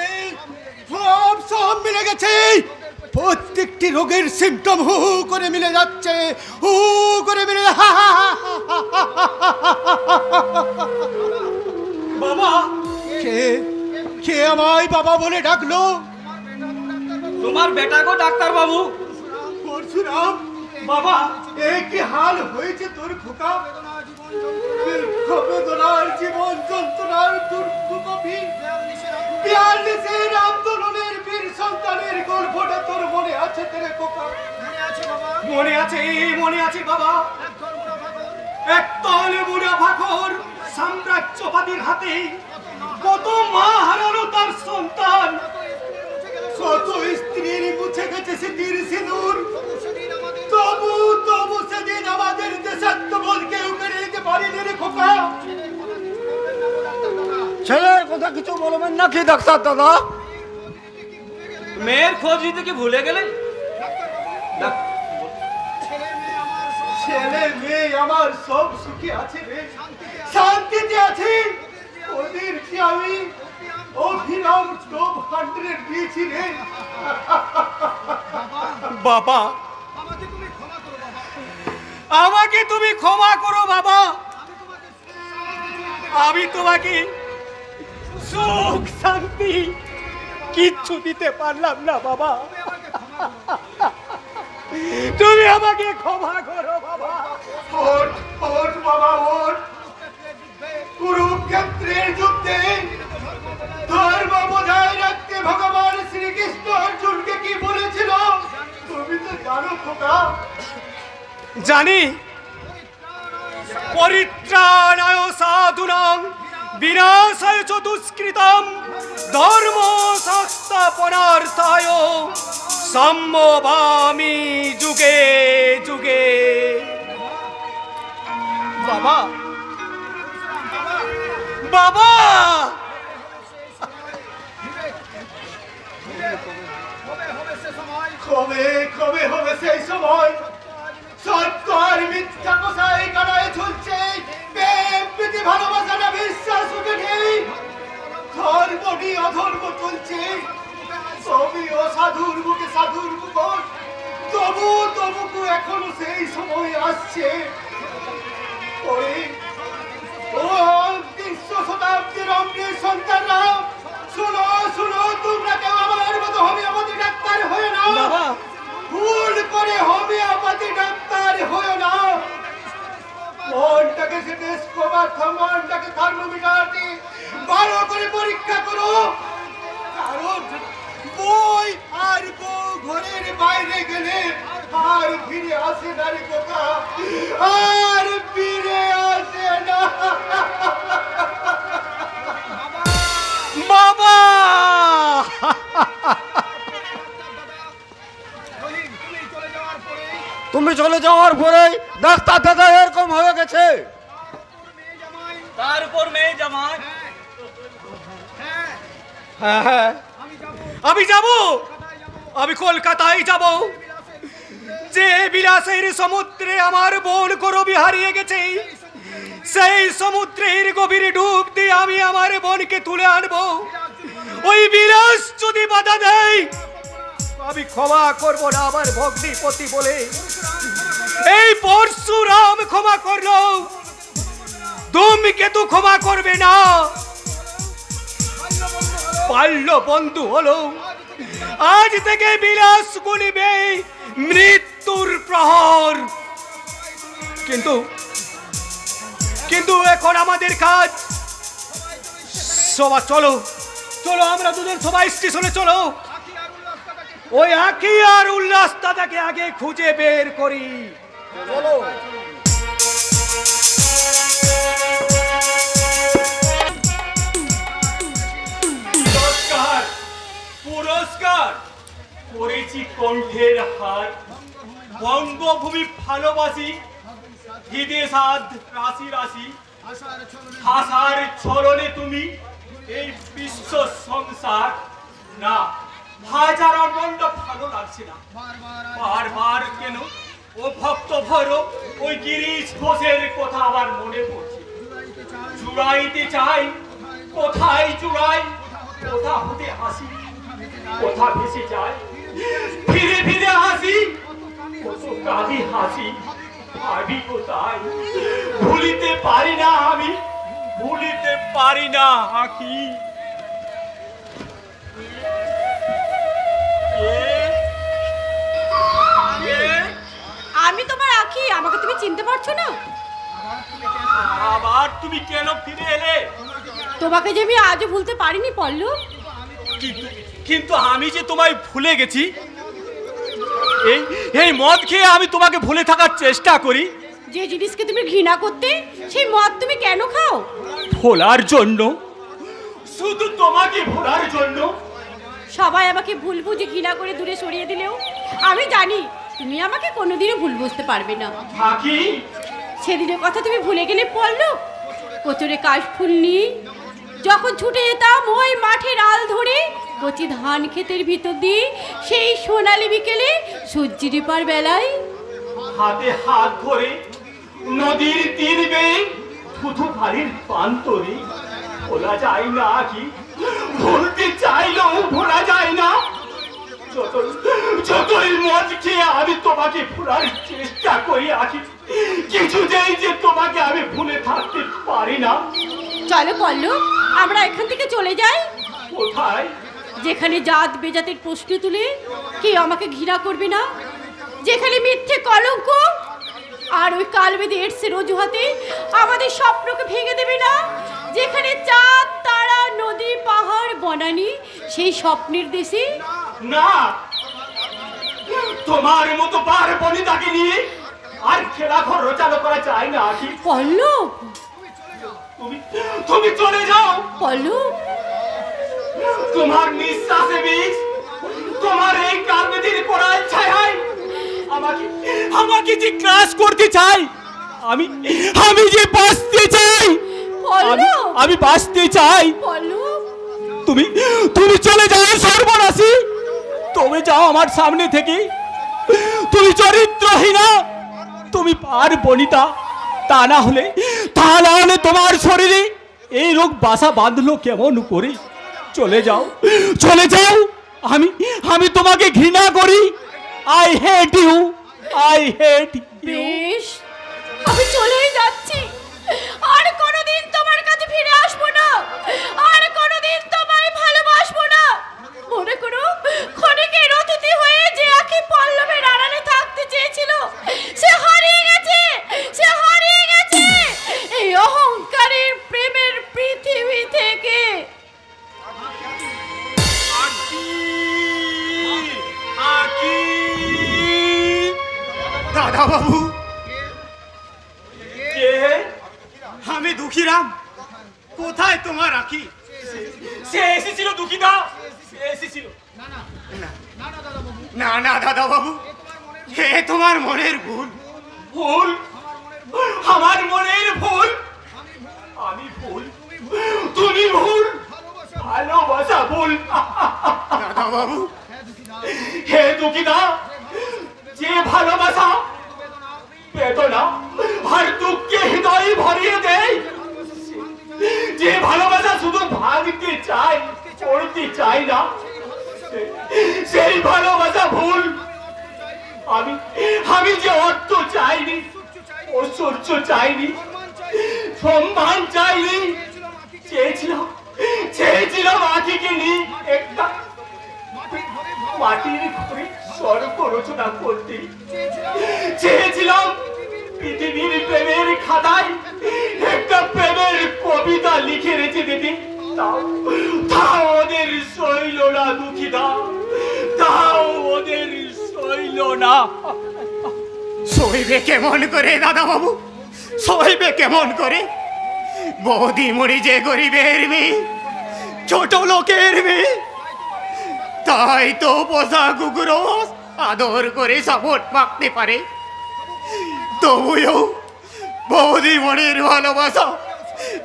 সব মিলে গেছে। প্রত্যেকটি রোগের সিমটম হু হু করে মিলে যাচ্ছে, হু করে মিলে। বাবা, কে কে আমায় বাবা বলে ডাকলো? তোমার বেটা গো ডাক্তার বাবু। পরশুরাম বাবা, এ কি হাল হয়েছে তোর খোকা? বেদনার জীবন যন্ত্রণার দুর্ভোগ। 42 আন্দোলনের বীর সন্তানের গল্পটা তোর মনে আছে তেরে খোকা? মনে আছে, মনে আছে বাবা। একদল বুড়া ভাগর সাম্রাজ্যবাদীর হাতে কত মা হারালো তার সন্তান, কত স্ত্রীর মুছে গেছে স্মৃতির সিঁদুর। তবু তবু সেদিন আমাদের দেশাত্মবোধ কেউ কেড়ে নিতে পারেনি রে খোকা। ছেলের কথা কিছু বলবেন নাকি ডাক্তার দাদা? মেয়ের খোঁজ দিতে কি ভুলে গেলেন? ছেলে মেয়ে আমার সব সুখে আছে রে, শান্তিতে আছে। ওদের কি আমি অভিরাম টপ 100 দিয়েছি রে বাবা। আমাকে তুমি ক্ষমা করো বাবা। আমি তোমাকে সুখ শান্তি কিচ্ছু দিতে পারলাম না বাবা। তুমি আমাকে ক্ষমা করো বাবা। ওঠ ওঠ বাবা ওঠ। কুরুক্ষেত্রের যুদ্ধে ধর্ম বজায় রাখতে ভগবান শ্রীকৃষ্ণ অর্জুনকে কি বলেছিল তুমি তো জানো খোকা? জানি। পরিত্রাণায় সাধুনাং বিনাশায় চ দুষ্কৃতম ধর্ম শাস্ত্র সংস্থাপনার্থায় সম্ভবামি যুগে যুগে। বাবা, বাবা, কবে কবে হবে সেই সময়? সত্য আর মিথ্যা কোথায় কাটায় চলছে, প্রেম প্রীতি ভালোবাসাটা বিশ্বাস উঠে নেই, ধর্মটি অধর্ম চলছে, সবই অসাধুর মুখে সাধুর মুখোশ। তবু তবুকু এখনো সেই সময় আসছে। ওই ও বিংশ শতাব্দীর অমৃত সন্তানরা, শুনো শুনো, তোমরা কেউ আমার মতো হোমিওপ্যাথি ডাক্তার হয়ে না, ভুল করে হোমিওপ্যাথি ডাক্তার হয়ে না। মনটাকে স্টেথোস্কোপ, মনটাকে থার্মোমিটার দিয়ে ভালো করে পরীক্ষা করো। কারণ বই আর বউ ঘরের বাইরে গেলে আর ফিরে আসে না রে কথা, আর ফিরে আসে না। বাবা, তুমি চলে যাওয়ার পরে ডাক্তার দাদা এরকম হয়ে গেছে। তার উপর মেয়ে জামাই। হ্যাঁ হ্যাঁ, আমি যাব, আমি কলকাতায় যাব। যে বিলাসের সমুদ্রে আমার বোন করবি হারিয়ে গেছে, সেই সমুদ্রের গভীর ডুব দিয়ে আমি আমার বোনকে তুলে আনবো। ওই বিলাস যদি বাধা দেয়, আমি ক্ষমা করব না আমার ভগ্নিপতি বলে। এই পরশুরাম ক্ষমা করলো, ধূমকেতু ক্ষমা করবে না। বাল্য বন্ধু হলো, আজ থেকে বিলাস গুনিবে মৃত্যুর প্রহর। কিন্তু কিন্তু এখন আমাদের কাজ। সবাই চলো চলো, আমরা দুজন সবাই স্টেশনে চলো। ওই আঁকি আর উল্লাস দাদাকে আগে খুঁজে বের করি। চলো। পুরস্কার পুরস্কার করেছি কণ্ঠের হার, বঙ্গভূমি ভালোবাসি, হৃদে সাধ রাশি রাশি, আশার ছলনে তুমি এই বিশ্ব সংসার। না, হাজার মন্ড ভালো লাগছে না, বারবার কেন ও ভক্ত ভৈরব ওই গিরিশ ঘোষের কথা আবার মনে পড়ছে। জুড়াইতে চাই, কোথায় জুড়াই, কোথা হতে হাসি, কোথা ভেসে যায়, ফিরে ফিরে হাসি, কত কাঁদি হাসি, ভাবি কোথায়। ভুলিতে পারি না আমি, ভুলিতে পারি না আঁকি। আমি তোমার আঁকি, আমাকে তুমি চিনতে পারছো না? আবার তুমি কেন ফিরে এলে? তোমাকে যে আমি আজও ভুলতে পারিনি পল্লব। কিন্তু আমি যে তোমায় ভুলে গেছি। এই এই মদ খেয়ে আমি তোমাকে ভুলে থাকার চেষ্টা করি। যে জিনিসকে তুমি ঘৃণা করতে, সেই মদ তুমি কেন খাও? ভোলার জন্য, শুধু তোমাকে ভোলার জন্য। সবাই আমাকে ভুল বুঝে ঘৃণা করে দূরে সরিয়ে দিলেও আমি জানি তুমি আমাকে কোনোদিনও ভুল বুঝতে পারবে না। থাকি সেদিনের কথা তুমি ভুলে গেলে পল্লব? কোচরে কাশফুল নিয়ে যখন ছুটে যেতাম ওই মাঠের আল ধরে কচি ধান ক্ষেতের ভিতর দিয়ে, সেই সোনালি বিকেলে সূর্যের পার বেলায় হাতে হাত ধরে নদীর তীর বেয়ে থুথু বাড়ির প্রান্তরে। ভোলা যায় না কি, ভুলতে চাইলেও ভোলা যায় না। যতই মদ খেয়ে আমি তোমাকে ভোলার চেষ্টা করি আছি, কিছুতেই যে তোমাকে আমি ভুলে থাকতে পারি না। চলো পল্লব, আমরা এখান থেকে চলে যাই। কোথায়? যেখানে জাত বেজাতের প্রশ্ন তুলে কেউ আমাকে ঘৃণা করবে না, যেখানে মিথ্যে কলঙ্ক আর ওই কালবেদে এডসের অজুহাতে আমাদের স্বপ্নকে ভেঙে দেবে না, যেখানে চাঁদ তারা নদী পাহাড় বনানী সেই স্বপ্নের দেশে। না, তোমার মতো বার বনিতাকে নিয়ে আর খেলা ঘর রচালো করা যায় না কি? পল্লব, তুমি চলে যাও। পল্লব, তোমার নিঃশ্বাসে আমাকে যে ক্লাস করতে চাই, আমি আমি যে বাঁচতে চাই, আমি বাঁচতে চাই। তুমি তুমি চলে যাও সর্বনাশী, তুমি যাও আমার সামনে থেকে। তুমি চরিত্রহীনা, তুমি পার বনিতা। তা না হলে তোমার শরীরে এই রোগ বাসা বাঁধলো কেমন করে? চলে যাও, চলে যাও। আমি তোমাকে ঘৃণা করি। I hate you, I hate you. বেশ, আমি চলেই যাচ্ছি। আর কোনোদিন তোমার কাছে ফিরে আসবো না, আর কোনোদিন তোমায় ভালোবাসবো না। মনে করো, ক্ষণিকের অতিথি হয়ে যে আঁখি পল্লবের আড়ালে থাকতে চেয়েছিল, সে হারিয়ে গেছে, সে হারিয়ে গেছে এই অহংকারের প্রেমের পৃথিবী থেকে। দাদা বাবু, আমি দুঃখীরাম। কোথায় তোমার আঁখি? সে এসেছিল দুঃখীদা, সে এসেছিল। না না দাদা বাবু, হে তোমার মনের ভুল। ভুল? আমার মনের ভুল? আমি ভুল, তুমি ভুল, ভালোবাসা ভুল। দাদা বাবু, হে দুঃখীদা, যে ভালোবাসা বেদনা আর দুঃখকে হৃদয় ভরিয়ে দেয়, যে ভালোবাসা শুধু ভাঙতে চাই, করতে চাই না, সেই ভালোবাসা ভুল। আমি যে অর্থ চাইনি, ঐশ্বর্য চাইনি, সম্মান চাইনি, চেয়েছিলাম আঁখিকে নিয়ে একটা মাটির ঘরে স্বর্গ রচনা করতে। চেয়েছিলাম পৃথিবীর প্রেমের খাতায় একটা প্রেমের কবিতা লিখে রেখে দিতে। তাও ওদের শৈল না দুঃখীদা, তাও ওদের শৈল না। সইবে কেমন করে দাদা বাবু, সইবে কেমন করে? বৌদি মরি যে গরিবের মেয়ে, ছোট লোকের মেয়ে, তাই তো পোষা কুকুরও আদর করে সাপোর্ট মাখতে পারে। তবুও বৌদি মনির ভালোবাসা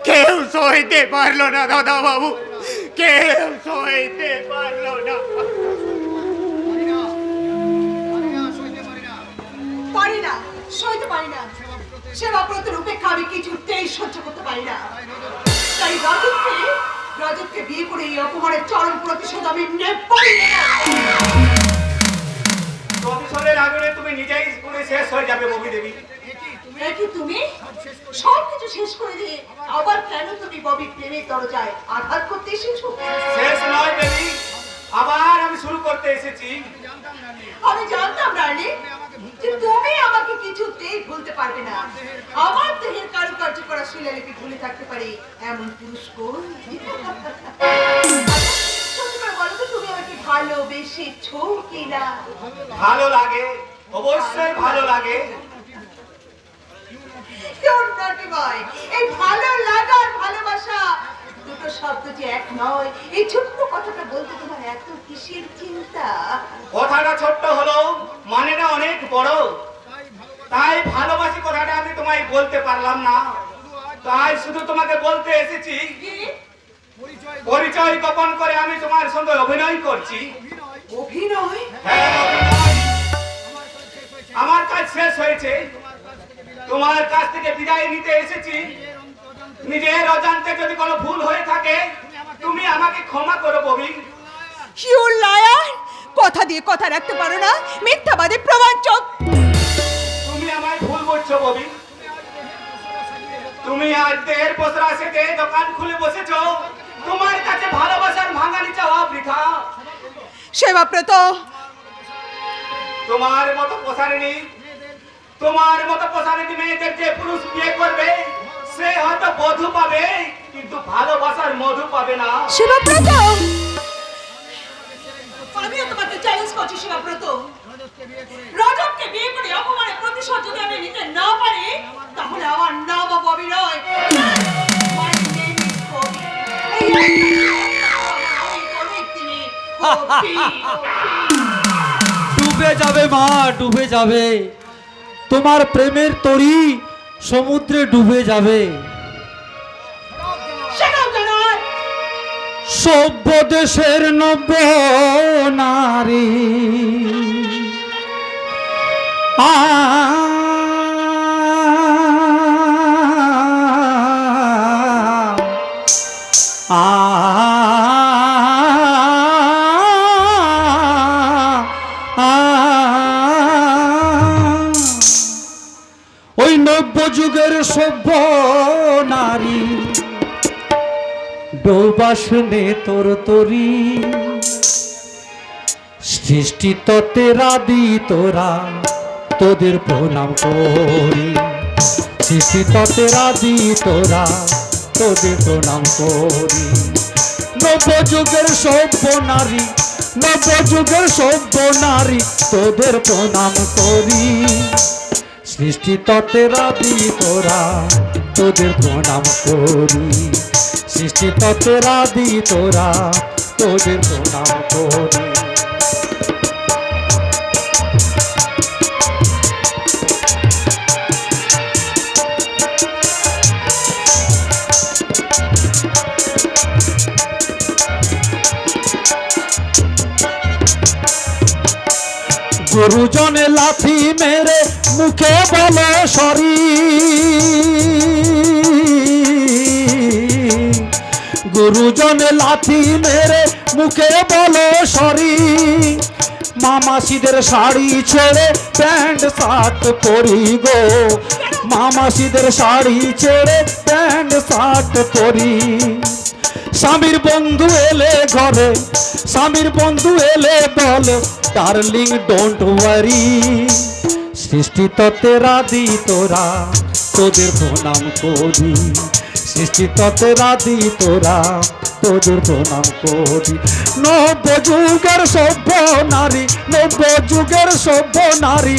কেউ সইতে পারলো না দাদা বাবু, কেউ সইতে পারলো না। পারি না, সইতে পারি না। সেবাব্রতের উপেক্ষা আমি কিছুতেই সহ্য করতে পারি না। তাই রাজতকে বিয়ে করে এই অপমানের চরম প্রতিশোধ আমি নেবই না। প্রতিশোধের আগুনে তুমি নিজেই পুড়ে শেষ হয়ে যাবে ববি দেবী। কি তুমি সবকিছু শেষ করে দিয়ে আবার কেন তুমি ববি প্রেমের দরজায় আঘাত করতে এসেছো? শেষ নয় দেবী, আবার আমি শুরু করতে এসেছি। আমি জানতাম রানী যে তুমি আমাকে কিছুতেই ভুলতে পারবে না। আমার দেহের কারুকার্য করা শিলালিপি ভুলে থাকতে পারে এমন পুরুষ কই? সত্যি করে বলো তো, তুমি আমাকে ভালোবেসেছো কিনা? ভালো লাগে, অবশ্যই ভালো লাগে। এই ভালো লাগার ভালোবাসা দুটো শব্দ যে এক নয়, এই ছোট্ট কথাটা বলতে তোমার এত কিসের চিন্তা? কথাটা ছোট্ট হলো, মানেটা অনেক বড়। তাই ভালোবাসি কথাটা আমি তোমায় বলতে পারলাম না। তাই শুধু তোমাকে বলতে এসেছি, পরিচয় গোপন করে আমি তোমার সঙ্গে অভিনয় করছি। অভিনয়? হ্যাঁ, অভিনয়। আমার কাজ শেষ হয়েছে, তোমার কাছ থেকে বিদায় নিতে এসেছি। নিজের অজান্তে যদি কোনো ভুল হয়ে থাকে তুমি আমাকে ক্ষমা করো ববি। You liar! কথা দিয়ে কথা রাখতে পারো না, মিথ্যাবাদী প্রবঞ্চক। তুমি আমায় ভুল বলছো ববি। তুমি আজ দেহের পসরা সেজে দোকান খুলে বসেছো, তোমার কাছে ভালোবাসার ভাঙানি চাওয়া বৃথা। সেবাব্রত, তোমার মতো প্রসারিণী, তোমার মতো প্রসারিণী মেয়েদের যে পুরুষ বিয়ে করবে সে হয়তো বধূ পাবে, কিন্তু ভালোবাসার মধু পাবে না। সেবাব্রত, আমিও তোমাকে চ্যালেঞ্জ করছি সেবাব্রত। রজতকে বিয়ে করে অপমানের প্রতিশোধ যদি আমি নিতে না পারি, তাহলে আমার নাম ববি নয়, my name is ববি। ডুবে যাবে মা, ডুবে যাবে। তোমার প্রেমের তরি সমুদ্রে ডুবে যাবে। সেটাও জানায় সভ্য দেশের নব্য নারী আ ওই নব্য যুগের সভ্য নারী ডোবাসনে তোর তরি সৃষ্টি তত্ত্বেরা দি তোরা তোদের প্রণাম করি। সৃষ্টি তত্ত্বেরা দি তোরা তোদের প্রণাম করি। নব্য যুগের সভ্য নারী, নব্য যুগের সভ্য নারী তোদের প্রণাম করি। সৃষ্টি তত্ত্বেরা দি তোরা তোদের প্রণাম করি। সৃষ্টি তত্ত্বেরা দি তোরা তোদের প্রণাম করি। গুরুজনে লাথি মেরে মুখে বলে সরি। গুরুজনে লাথি মেরে মুখে বলে সরি। মামাসিদের শাড়ি ছেড়ে প্যান্ট শার্ট পরি গো। মামাসিদের শাড়ি ছেড়ে প্যান্ট শার্ট পরি। স্বামীর বন্ধু এলে ঘরে, স্বামীর বন্ধু এলে বলে ডার্লিং ডোন্ট ওয়ারি। সৃষ্টি তত্ত্বেরা দি তোরা তোদের প্রণাম করি। সৃষ্টি তত্ত্বেরা দি তোরা তোদের প্রণাম করি। নব্য যুগের সভ্য নারী, নব্য যুগের সভ্য নারী,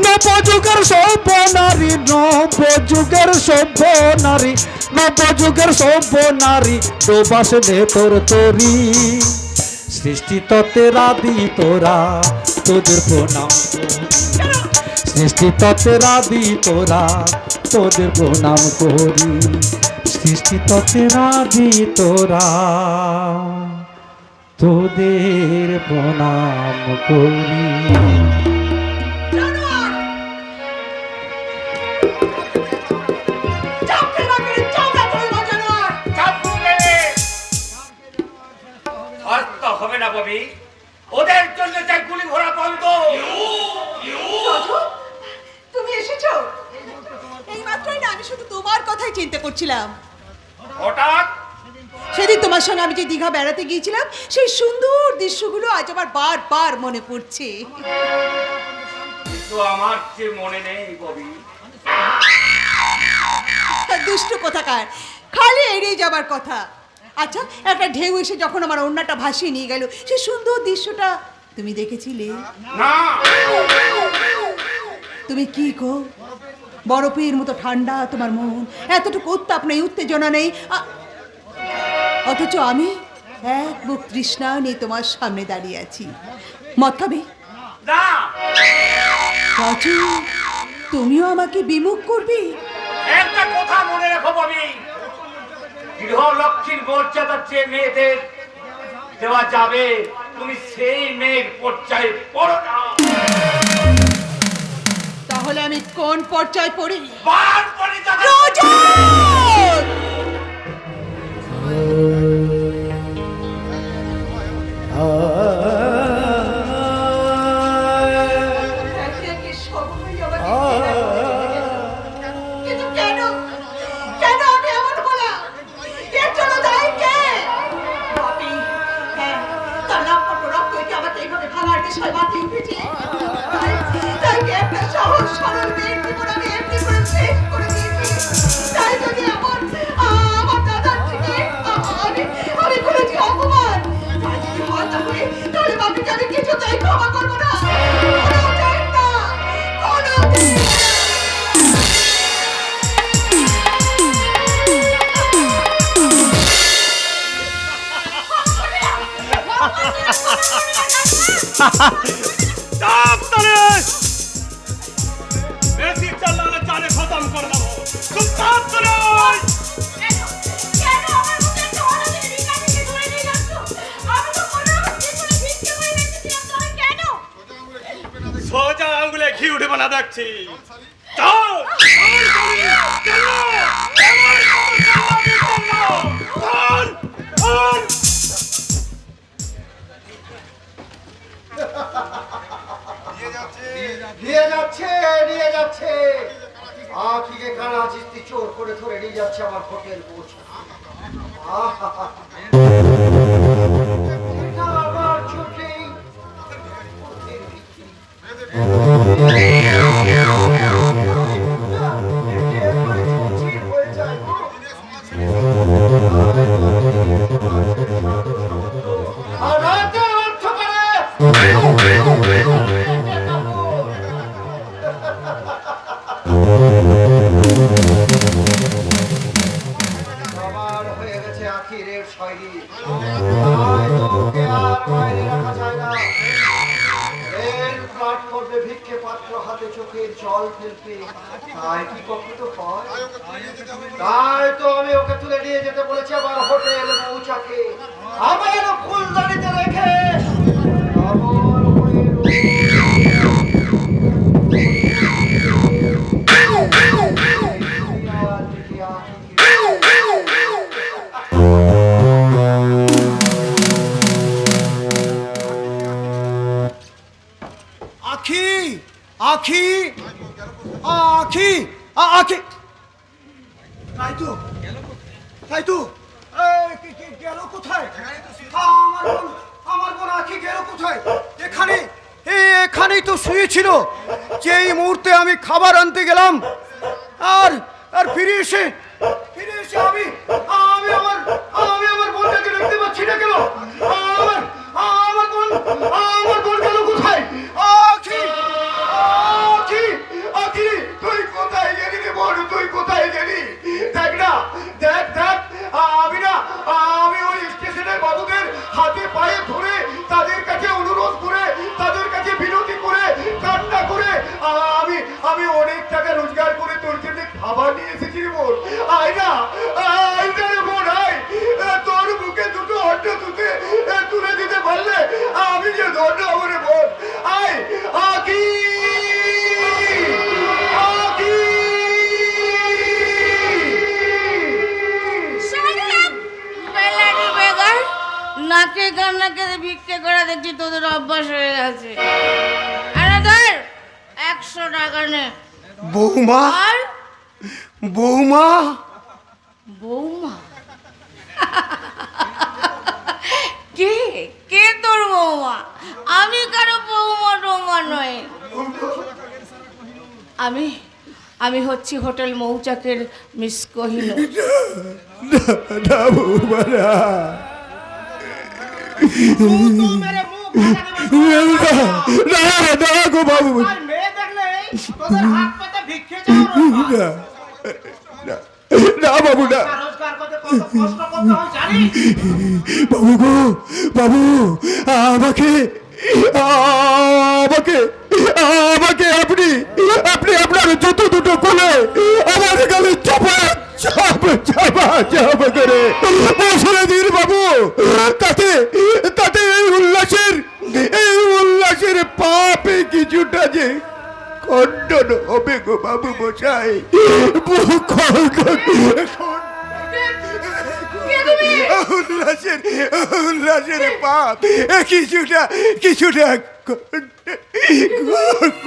নব্য যুগের সভ্য নারী, নব্য যুগের সভ্য নারী, নব্য যুগের সভ্য নারী ডোবাসনে তোর তরি। সৃষ্টি তত্ত্বেরা দি তোরা তোদের প্রণাম করি। সৃষ্টি তত্ত্বেরা দি তোরা তোদের প্রণাম করি। সৃষ্টি তত্ত্বেরা দি তোরা তোদের প্রণাম করি। হবে না ববি, ওদের জন্য চাই গুলি ঘোড়া বন্ধ। তুমি এসেছো? এই মাত্রই না, আমি শুধু তোমার কথাই চিন্তা করছিলাম। হঠাৎ সেদিন তোমার সঙ্গে আমি যে দীঘা বেড়াতে গিয়েছিলাম, সেই সুন্দর দৃশ্যগুলো আজ আমার বারবার মনে পড়ছে। কিন্তু আমার যে মনে নেই ববি। দুষ্ট কোথাকার, খালি এড়িয়ে যাবার কথা। আচ্ছা, একটা ঢেউ এসে যখন আমার ওড়নাটা ভাসিয়ে নিয়ে গেল, সেই সুন্দর দৃশ্যটা তুমি দেখেছিলে? না। তুমি কি গো, বরফের মতো ঠান্ডা তোমার মন, এতটুকু উত্তাপ নেই, উত্তেজনা নেই, অথচ আমি এক বুক তৃষ্ণা নিয়ে তোমার সামনে দাঁড়িয়ে আছি। মদ খাবে? না। রাজু, তুমিও আমাকে বিমুখ করবে? একটা কথা মনে রেখো ববি, গৃহলক্ষ্মীর মর্যাদা যে মেয়েদের দেওয়া যাবে, তুমি সেই মেয়ের পর্যায়ে পড়ো না। তাহলে আমি কোন পর্যায়ে পড়ি? বার পরিচয়। রাজু! কিন্তু কেন, কেন আমি এমন হলাম? এর জন্য দায়ী কে? পাপী। হ্যাঁ, তার লাফানো রক্ত কি আমাকে এইভাবে ভাঙার বিষয় মাথায় উঠেছে? তাই কি একটা সহজ সরল মেয়ের জীবন আমি এমনি করে শেষ করে দিয়েছি? তাই যদি আমার দাদার থেকে আমি করেছি অপমান, তাই যদি হয় তাহলে বাপিকে আমি কিছুতেই ক্ষমা করবো না। কোনোদিন না, কোনোদিন না। চুপচাপ চলে আয়। কেন আমার মুখে একটা অনাথের রিকা থেকে ধরে নিয়ে যাচ্ছ? আমি তো কোনো জীবনে ভিক্ষে করে বেঁচেছিলাম, তবে কেন? সোজা আঙ্গুলে ঘি উঠবে না দেখছি। চল নিয়ে যাচ্ছে আখিকে কানা চিস্তি চোর করে ধরে নিয়ে যাচ্ছে আমার হোটেল পৌঁছে। আমার চোখে আমার হয়ে গেছে আখিরের শৈলী, তোকে আর বাইরে রাখা যায় না। রেল প্ল্যাটফর্মে ভিক্ষে পাত্র হাতে চোখের জল ফেলতে তাই কি কখনো হয়? তাই তো আমি ওকে তুলে নিয়ে যেতে বলেছি আমার হোটেল মৌচাকে, আমার ফুলদানিতে রেখে আমার হয়ে আখি আখি আখি আখি তাই তো গেল কোথায়? আমার বোন আখি গেল কোথায়? এখানেই তো শুয়েছিল। যেই মুহূর্তে আমি খাবার আনতে গেলাম আর ফিরে এসে আমি আমার বোনটাকে দেখতে পাচ্ছি না। কেন আমার বোন গেল কোথায়? আখি আখি আখি তুই কোথায় গেলি রে বোন? তুই কোথায় গেলি? দেখ না, দেখ আমি ওই স্টেশনের বাবুদের হাতে পায়ে ধরে তাদের কাছে অনুরোধ করে তাদের কাছে বিনতি করে কান্না করে আমি অনেক টাকা রোজগার করে তোর জন্য খাবার নিয়ে এসেছি রে বোন। আয় না রে বোন, আয়। তোর মুখে দুটো অন্ন তুলে দিতে পারলে আমি যে ধন্য হব রে বোন। আয় আকি নাকে কান্নাকে ভিক্ষে করা দেখছি তোদের অভ্যাস হয়ে গেছে। আরে ধর 100 টাকা নে। বৌমা আর বৌমা বৌমা কে তোর বৌমা? আমি কারো বৌমা নই। আমি হচ্ছি হোটেল মৌচাকের মিস কোহিনূর। না বৌমা না, মেরে মুখ না গো বাবু, মেয়ে দেখলে তোদের হাত পাতে ভিক্ষে চাও না বাবু না। রোজগার করতে কত কষ্ট করতে হয় জানিস? বাবু গো বাবু, আমাকে আপনি আপনার জুতো দুটো খুলে আমার গালে চাপা করে বসে দিন বাবু। তাতে এই উল্লাসের পাপে কিছুটা যে খণ্ডন হবে গো বাবু মশাই। উল্লাসের পাপ কিছুটা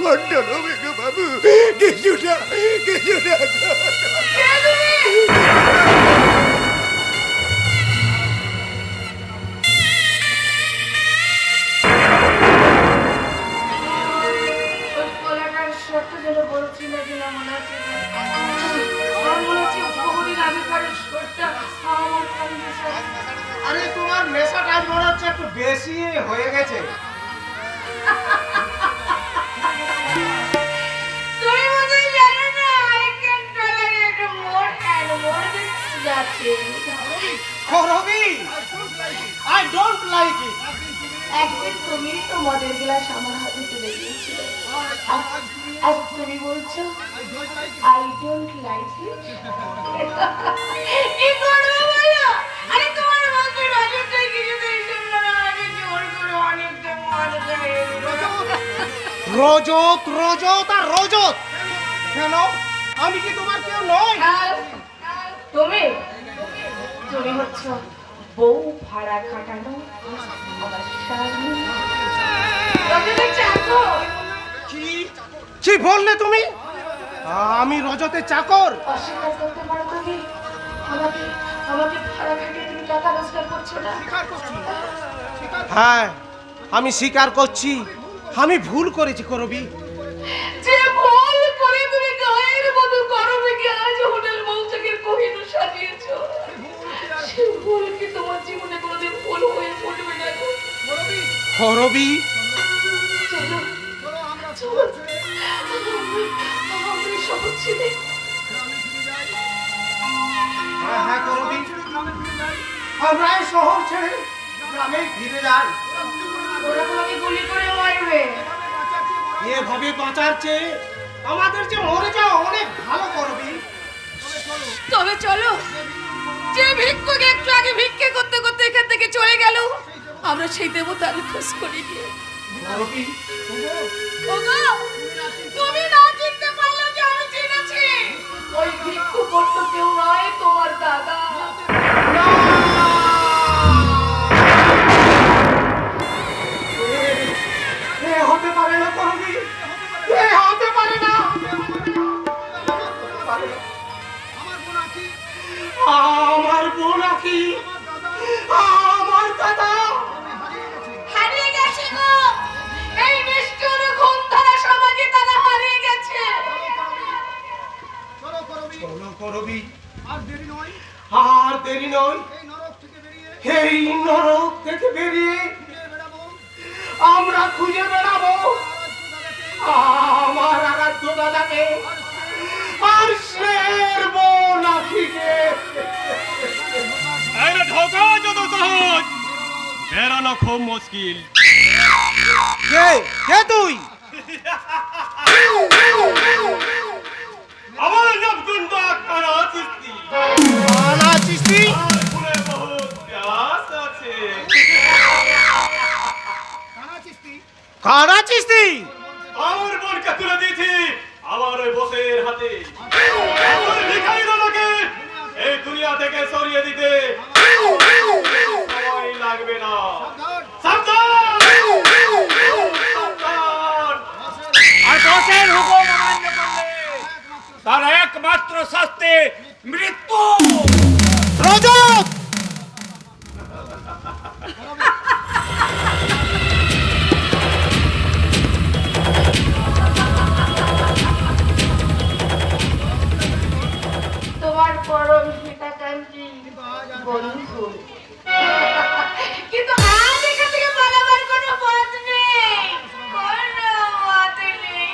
খণ্ডন হবে গো বাবু, কিছুটা আরে তোমার নেশাটা আজ মনে হচ্ছে একটু বেশি হয়ে গেছে। তুই বোধহয় জানো না, I can tolerate more and more this nothing. করবি? I don't like it. একদিন তুমি তো মদের গ্লাস আমার হাতে তুলে দিয়েছিলে, আজ তুমি বলছো আই ডোন্ট লাইক ইট। কি করবো বলো? আরে তোমার মধ্যে রাজত্বের কিছুতেই শুনলো না, আগে জোর করে অনেকটা মদ খেয়ে নিল। রজত রজত আর রজত, কেন আমি কি তোমার কেউ নই? তুমি তুমি হচ্ছ বউ ভাড়া খাটানো আমার স্বামী, রজতের চাকর। কি বললে তুমি? আমি রজতের চাকর? অস্বীকার করতে পারো তুমি? আমাকে আমাকে ভাড়া খাটিয়ে তুমি টাকা রোজগার করছো না? হ্যাঁ, আমি স্বীকার করছি, আমি ভুল করেছি করবি। যে ভুল করে তুমি গায়ের মতো করবিকে আজ হোটেল মৌচাকের কোহিনূর সাজিয়েছো, সে ভুল কি তোমার জীবনে কোনোদিন ভুল হয়ে পড়বে না গো? করবি চলো চলো, আমরা সবুজ ছিলে। হ্যাঁ হ্যাঁ করবি, আমরা এই শহর ছেড়ে গ্রামে ফিরে যাই। ওরা তোমাকে গুলি করে মারবে। এভাবে বাঁচার চেয়ে আমাদের যে মরে যাওয়া অনেক ভালো করবি। তবে চলো, যে ভিক্ষুক একটু আগে ভিক্ষে করতে করতে এখান থেকে চলে গেল, আমরা সেই দেবতার খোঁজ করি গিয়ে। করবি ওগো, তুমি না চিনতে পারলে যে আমি চিনেছি। ওই ভিক্ষুক অন্য কেউ নয়, তোমার দাদা। এ হতে পারে না করবি, এ হতে পারে না। আমার বোন কি, আমার দাদা হারিয়ে গেছে গো, এই নিষ্ঠুর খুনধারা সমাজে তারা হারিয়ে গেছে। চলো করবি, আর দেরি নয়, এই নরক থেকে বেরিয়ে আমরা খুঁজে বেড়াবো আমার আরাধ্য দাদাকে আর শের বোন আখিকে। ঢোকা যত সহজ, বেরানো খুব মুশকিল। কে কে তুই? আমার নাম গুন্ডা কানা চিস্তি। কানা চিস্তি? আর ফুলে বহুত প্যাস আছে। কানা চিস্তি? আমার বোনকে তুলে দিয়েছি আমার ওই বসের হাতে। আমার ভিখারিগুলোকে এই দুনিয়া থেকে সরিয়ে দিতে সময় লাগবে না। সাবধান! সাবধান! আর বসের হুকুম অমান্য করলে তার একমাত্র শাস্তি মৃত্যু। রজত! তোমার পরম হিতাকাঙ্ক্ষী বন্ধু, কিন্তু আজ এখান থেকে পালাবার কোনো পথ নেই, কোনো পথ নেই।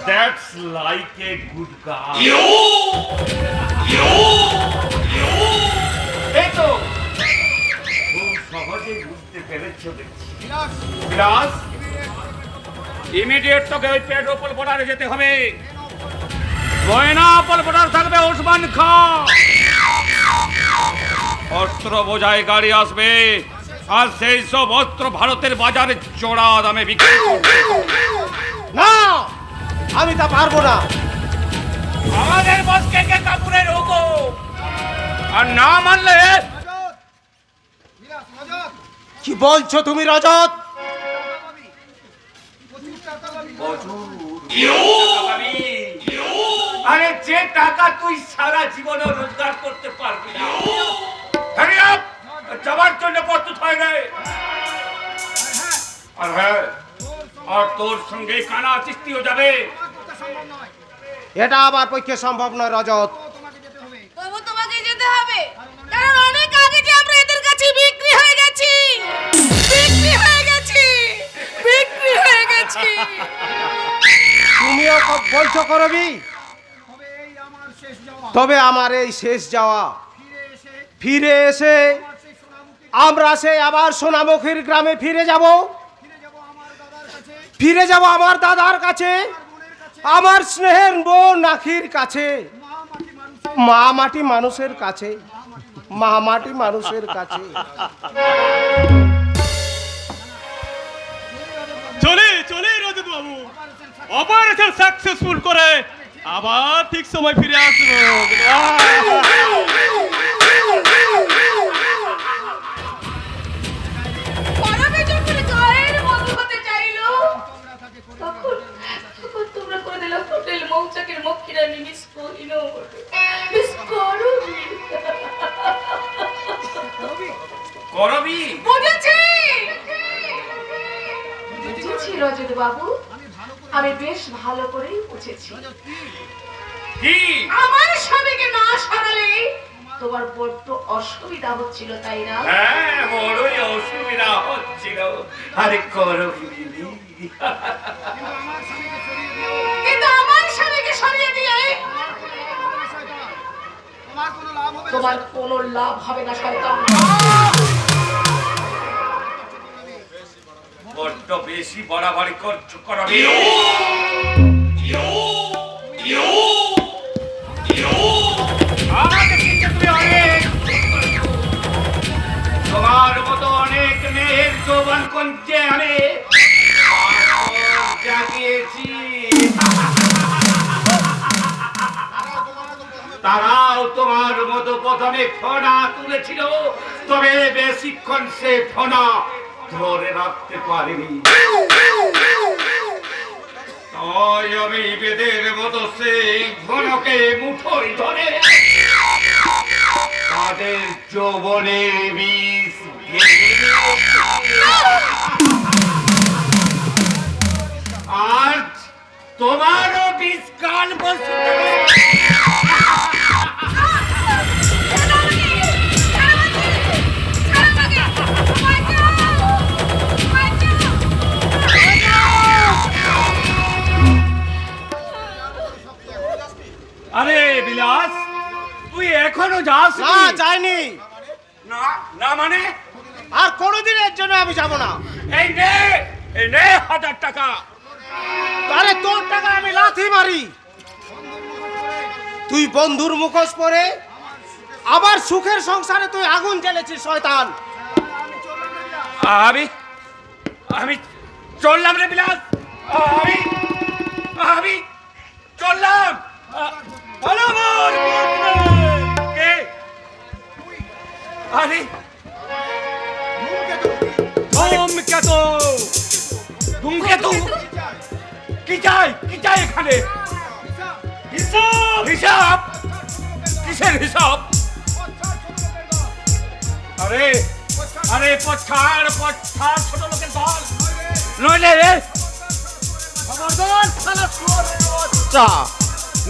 That's like a good guy. এই তো খুব সহজে বুঝতে পেরেছ দেখছি। বিলাস, ইমিডিয়েট তোকে ওই পেট্রোপল বর্ডারে যেতে হবে। গয়নাপল বর্ডার থাকবে ওসমান খান। অস্ত্র বোঝাই গাড়ি আসবে, আর সেই সব অস্ত্র ভারতের বাজারে চড়া দামে বিক্রি করবে। না, আমি তা পারবো না। আমাদের বসকে কে কাপুরের হুকুম, আর না মানলে কি বলছো তুমি রজত? আরে যে টাকা তুই সারা জীবনে রোজগার করতে পারবি না। Hurry up! যাবার জন্য প্রস্তুত হয়ে যায়। আর হ্যাঁ, আর তোর সঙ্গে কানা চিস্তিও যাবে। এটা আমার পক্ষে সম্ভব নয় রজত। তবু তোমাকে যেতে হবে, কারণ অনেক আগে যে আমরা এদের কাছে বিক্রি হয়ে গেছি, বিক্রি হয়ে গেছি, বিক্রি হয়ে গেছি। তুমিও বলছো করবি, তবে আমার এই শেষ যাওয়া, ফিরে এসে আমরা সে আবার সোনামুখীর গ্রামে ফিরে যাব আমার দাদার কাছে, আমার স্নেহের বোন নাখির কাছে, মা মাটি মানুষের কাছে, মা মাটি মানুষের কাছে। চলে রজত বাবু, অপারেশন সাকসেসফুল করে আবার ঠিক সময় ফিরে আসবো। করবি যখন গায়ের বন্ধু হতে চাইলো, তখন তোমরা করে দিল হোটেল মৌচাকের মক্ষিরানি মিস করবি। করবি বুঝেছি রজত বাবু, আমি বেশ ভালো করেই বুঝেছি। কি আমার স্বামীকে না সরালে তোমার বড্ড অসুবিধা হচ্ছিল, তাই না? হ্যাঁ, বড়ই অসুবিধা হচ্ছিল। আরে করবি কিন্তু আমার স্বামীকে সরিয়ে দিয়ে তোমার কোনো লাভ হবে না শয়তান। বড্ড বেশি বাড়াবাড়ি করছো করবি। আমাকে চিনতে তুমি অনেক, তোমার মতো অনেক মেয়ের যৌবন কঞ্চে আমি জাগিয়েছি। তারাও তোমার মতো প্রথমে ফোনা তুলেছিল, তবে বেশিক্ষণ সে ফোনা ধরে রাখতে পারেনি। তাই আমি বেদের মতো সেই ঘনকে মুঠোয় ধরে তাদের যৌবনের বিষ আর তোমারও বিষ কাল বসে। আরে বিলাস, তুই এখনো যাস? না, যাইনি। না না মানে? আর কোনোদিনের জন্য আমি যাব না। এই নে 1000 টাকা। আরে তোর টাকা আমি লাথি মারি। তুই বন্ধুর মুখোশ পরে আবার সুখের সংসারে তুই আগুন জ্বেলেছিস শয়তান। আমি চললাম রে বিলাস, আমি চললাম। আরে ধূমকেতু কি চাই এখানে? হিসাব? কিসের হিসাব? আরে পছাড় ছোট লোকের দল নইলে রে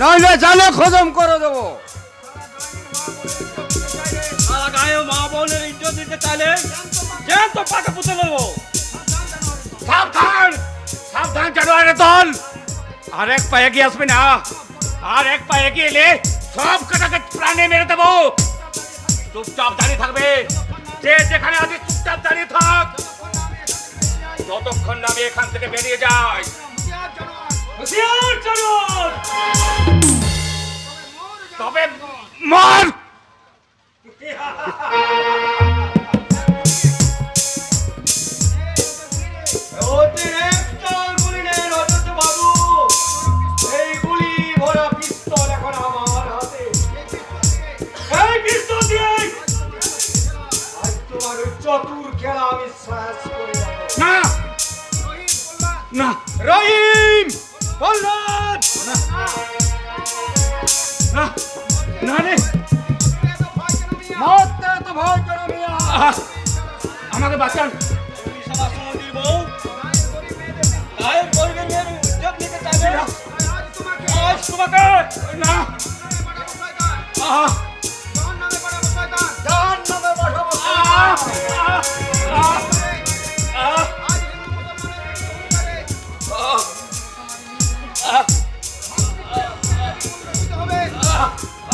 নইলে জালে খতম করে দেবো। গায়ে মা বোনের ইজ্জত দিতে চাইলে জ্যান্ত পাকা পুঁতে দেবো। সাবধান জানোয়ারের দল। আর এক পা এগিয়ে আসবে না, আর এক পা এগিয়ে এলে সব কটাকে প্রাণে মেরে দেবো। চুপচাপ দাঁড়িয়ে থাকবে, যে যেখানে আছে চুপচাপ দাঁড়িয়ে থাক, যতক্ষণ না আমি এখান থেকে বেরিয়ে যাই। তবে মার। এই গুলি ভরা পিস্তল এখন আমার হাতে। এই পিস্তল দিয়ে আজ তোমার ওই চতুর খেলা আমি শেষ করে দেবো। না না রহিম, প্রহ্লাদ, না না রে, মরতে তো ভয় করো মিয়া। আমাকে বাঁচান। তোমাকে না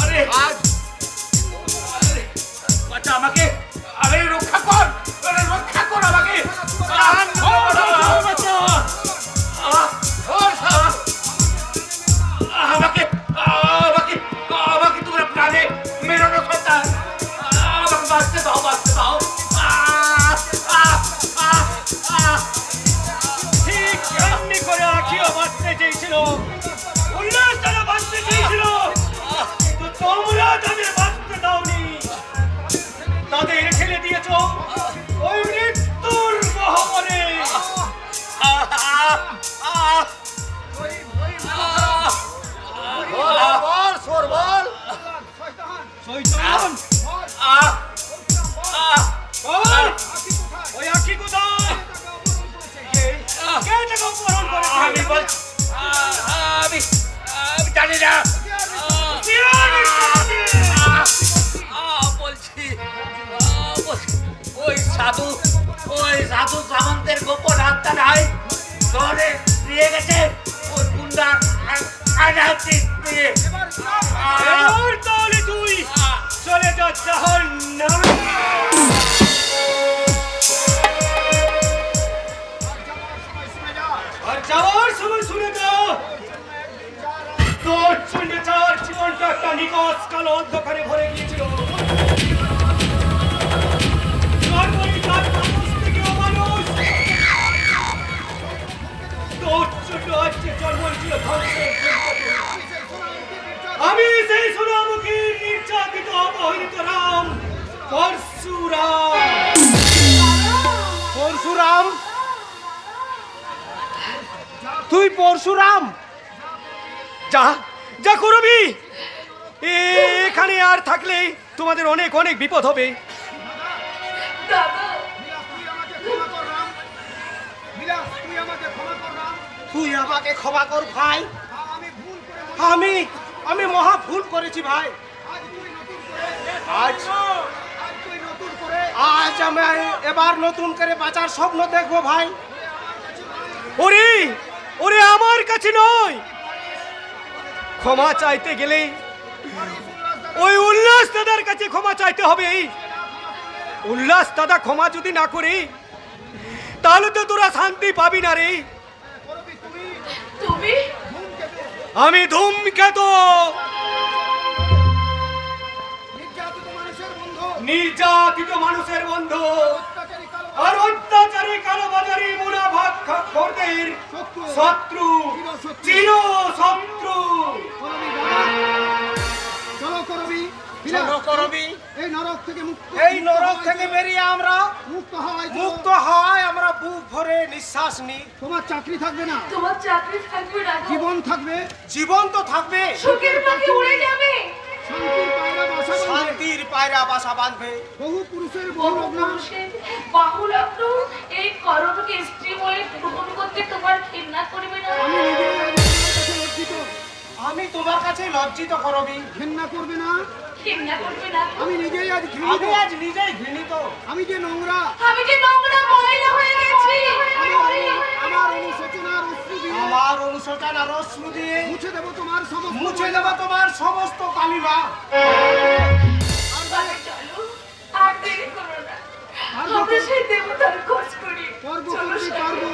আরে বাচ্চা আমাকে, আরে রক্ষা কর। আমি বলছি আমি আমি জানি না বলছি ওই সাধু সামন্তের গোপন আত্মা নাই ধরে নিয়ে গেছে ওই গুন্ডা তাহলে তুই চলে যা জাহান্নামে। আর যাওয়ার সময় শুনে দাও, তোর সঙ্গে চার জীবনটা একটা নিকট কালো অন্ধকারে ভরে গিয়েছিল। তারপরে তার মানুষ থেকে অমানুষ, তোর জন্য আজকে জন্ম হয়েছিল ধ্বংসের জগতে। আমি সেই সোনামুখী নির্যাতিত অবহেলিত রাম পরশুরাম। পরশুরাম, তুই পরশুরাম? যা যা করবি, এখানে আর থাকলে তোমাদের অনেক অনেক বিপদ হবে। দাদা তুই আমাকে ক্ষমা কর ভাই, আমি আমি মহা ভুল করেছি ভাই। আজ আজ আমি এবার নতুন করে বাঁচার স্বপ্ন দেখবো ভাই। ওরে ওরে আমার কাছে নয়, ক্ষমা চাইতে গেলে ওই উল্লাস দাদার কাছে ক্ষমা চাইতে হবে। উল্লাস দাদা ক্ষমা যদি না করে তাহলে তো তোরা শান্তি পাবি না রে। তুমি আমি ধূমকেতু, নির্যাতিত মানুষের বন্ধু আর অত্যাচারী কালোবাজারি মুনাফাখোরদের শত্রু, চির শত্রু। চলো করবি, চলো করবি, এই নরক থেকে মুক্ত, এই নরক থেকে বেরিয়ে আমরা মুক্ত হয় আমরা বুক ভরে নিঃশ্বাস নিই। তোমার চাকরি থাকবে না, তোমার চাকরি থাকবে না গো। জীবন থাকবে, জীবন তো থাকবে, সুখের পাখি উড়ে যাবে, শান্তির পায়রা বাসা বাঁধবে। শান্তির পায়রা বাসা বাঁধবে। বহু পুরুষের বহু বহু লগ্ন, পুরুষের বাহুলগ্ন এই করণকে স্ত্রী বলে গ্রহণ করতে তোমার ঘৃণা করবে না? আমি নিজেই আজ তোমার কাছে লজ্জিত, আমি তোমার কাছে লজ্জিত করবি, ঘেন্না করবে না। ঘৃণা করবে না? আমি নিজেই আজ ঘৃণিত, আমি আজ নিজেই ঘৃণিত। আমি যে নোংরা, আমি যে নোংরা ময়লা হয়ে গেছি, আমার অনুশোচনার অশ্রু দিয়ে আমার অনুশোচনার অশ্রু দিয়ে মুছে দেবো তোমার সমস্ত মুছে দেব তোমার সমস্ত কালিমা। তবে চলো, আর দেরি করো না, আমরা সেই দেবতার খোঁজ করি। পারবো চলো করবি, স্বামী, পারবো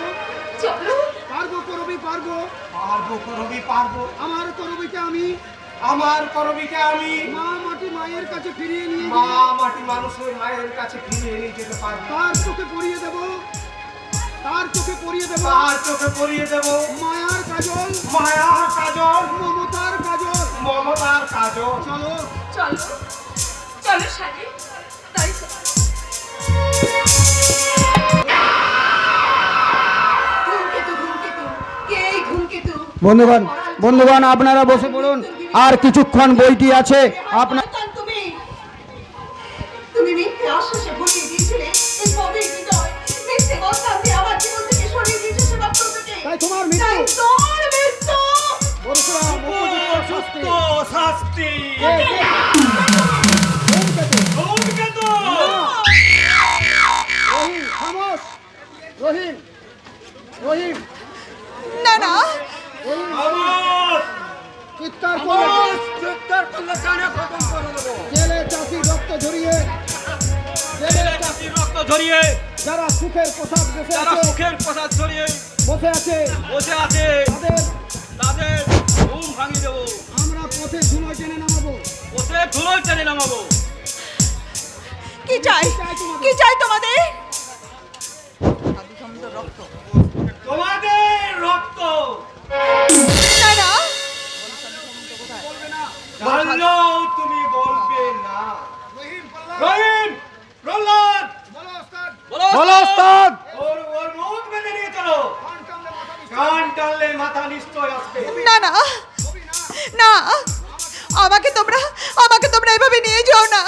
চলো। পারবো করবি, পারবো। পারবো করবি, পারবো। আমার করবিকে আমি আমার করবিকে আমি মা মাটি মায়ের কাছে ফিরিয়ে নিয়ে মা গিয়ে মাটি মানুষের মায়ের কাছে ফিরিয়ে নিয়ে যেতে পারবো। তার চোখে পরিয়ে দেব, তার চোখে পরিয়ে দেব তার চোখে পরিয়ে দেব মায়ার কাজল, মায়ার কাজল, মমতার কাজল। মমতার কাজল। চলো চলো চলো স্বামী, তাই চলো। ধূমকেতু, ধূমকেতু, কে এই ধূমকেতু? বন্ধুগণ আপনারা বসে পড়ুন, আর কিছুক্ষণ বইটি আছে আপনার। তুমি তুমি মিথ্যে আশ্বাসে ভুলিয়ে দিয়েছিলে এই গভীর হৃদয়, মিথ্যে কথা দিয়ে আমার জীবন থেকে সরিয়ে দিয়েছে সেবা প্রত্যেকে। তাই তোমার মৃত্যু। তাই তোর মৃত্যু। পরশুরাম উপযুক্ত শাস্তি। শাস্তি ধূমকেতু। রহিম, খামোশ। রহিম, রহিম, না না, খামোশ। চিৎকার করলে জেলে চাষির রক্ত ঝরিয়ে, জেলে চাষির রক্ত ঝরিয়ে যারা সুখের পোশাক বসে তারা আছে, মুখের প্রসাদ ছড়িয়ে বসে আছে বসে আছে, তাদের তাদের ঘুম ভাঙিয়ে দেবো, আমরা পথে ধুলো টেনে নামাবো। বসে ধুলোয় টেনে নামাবো। কি চাই, কি চাই তোমাদের? তোমাদের রক্ত না না, জানলেও তুমি বলবে না। রহিম, প্রহ্লাদ, বলো ওস্তাদ। ওর মুখ বেঁধে নিয়ে চলো, কান টানলে মাথা নিশ্চয় আসবে। না না, না, আমাকে তোমরা এভাবে নিয়ে যাও না।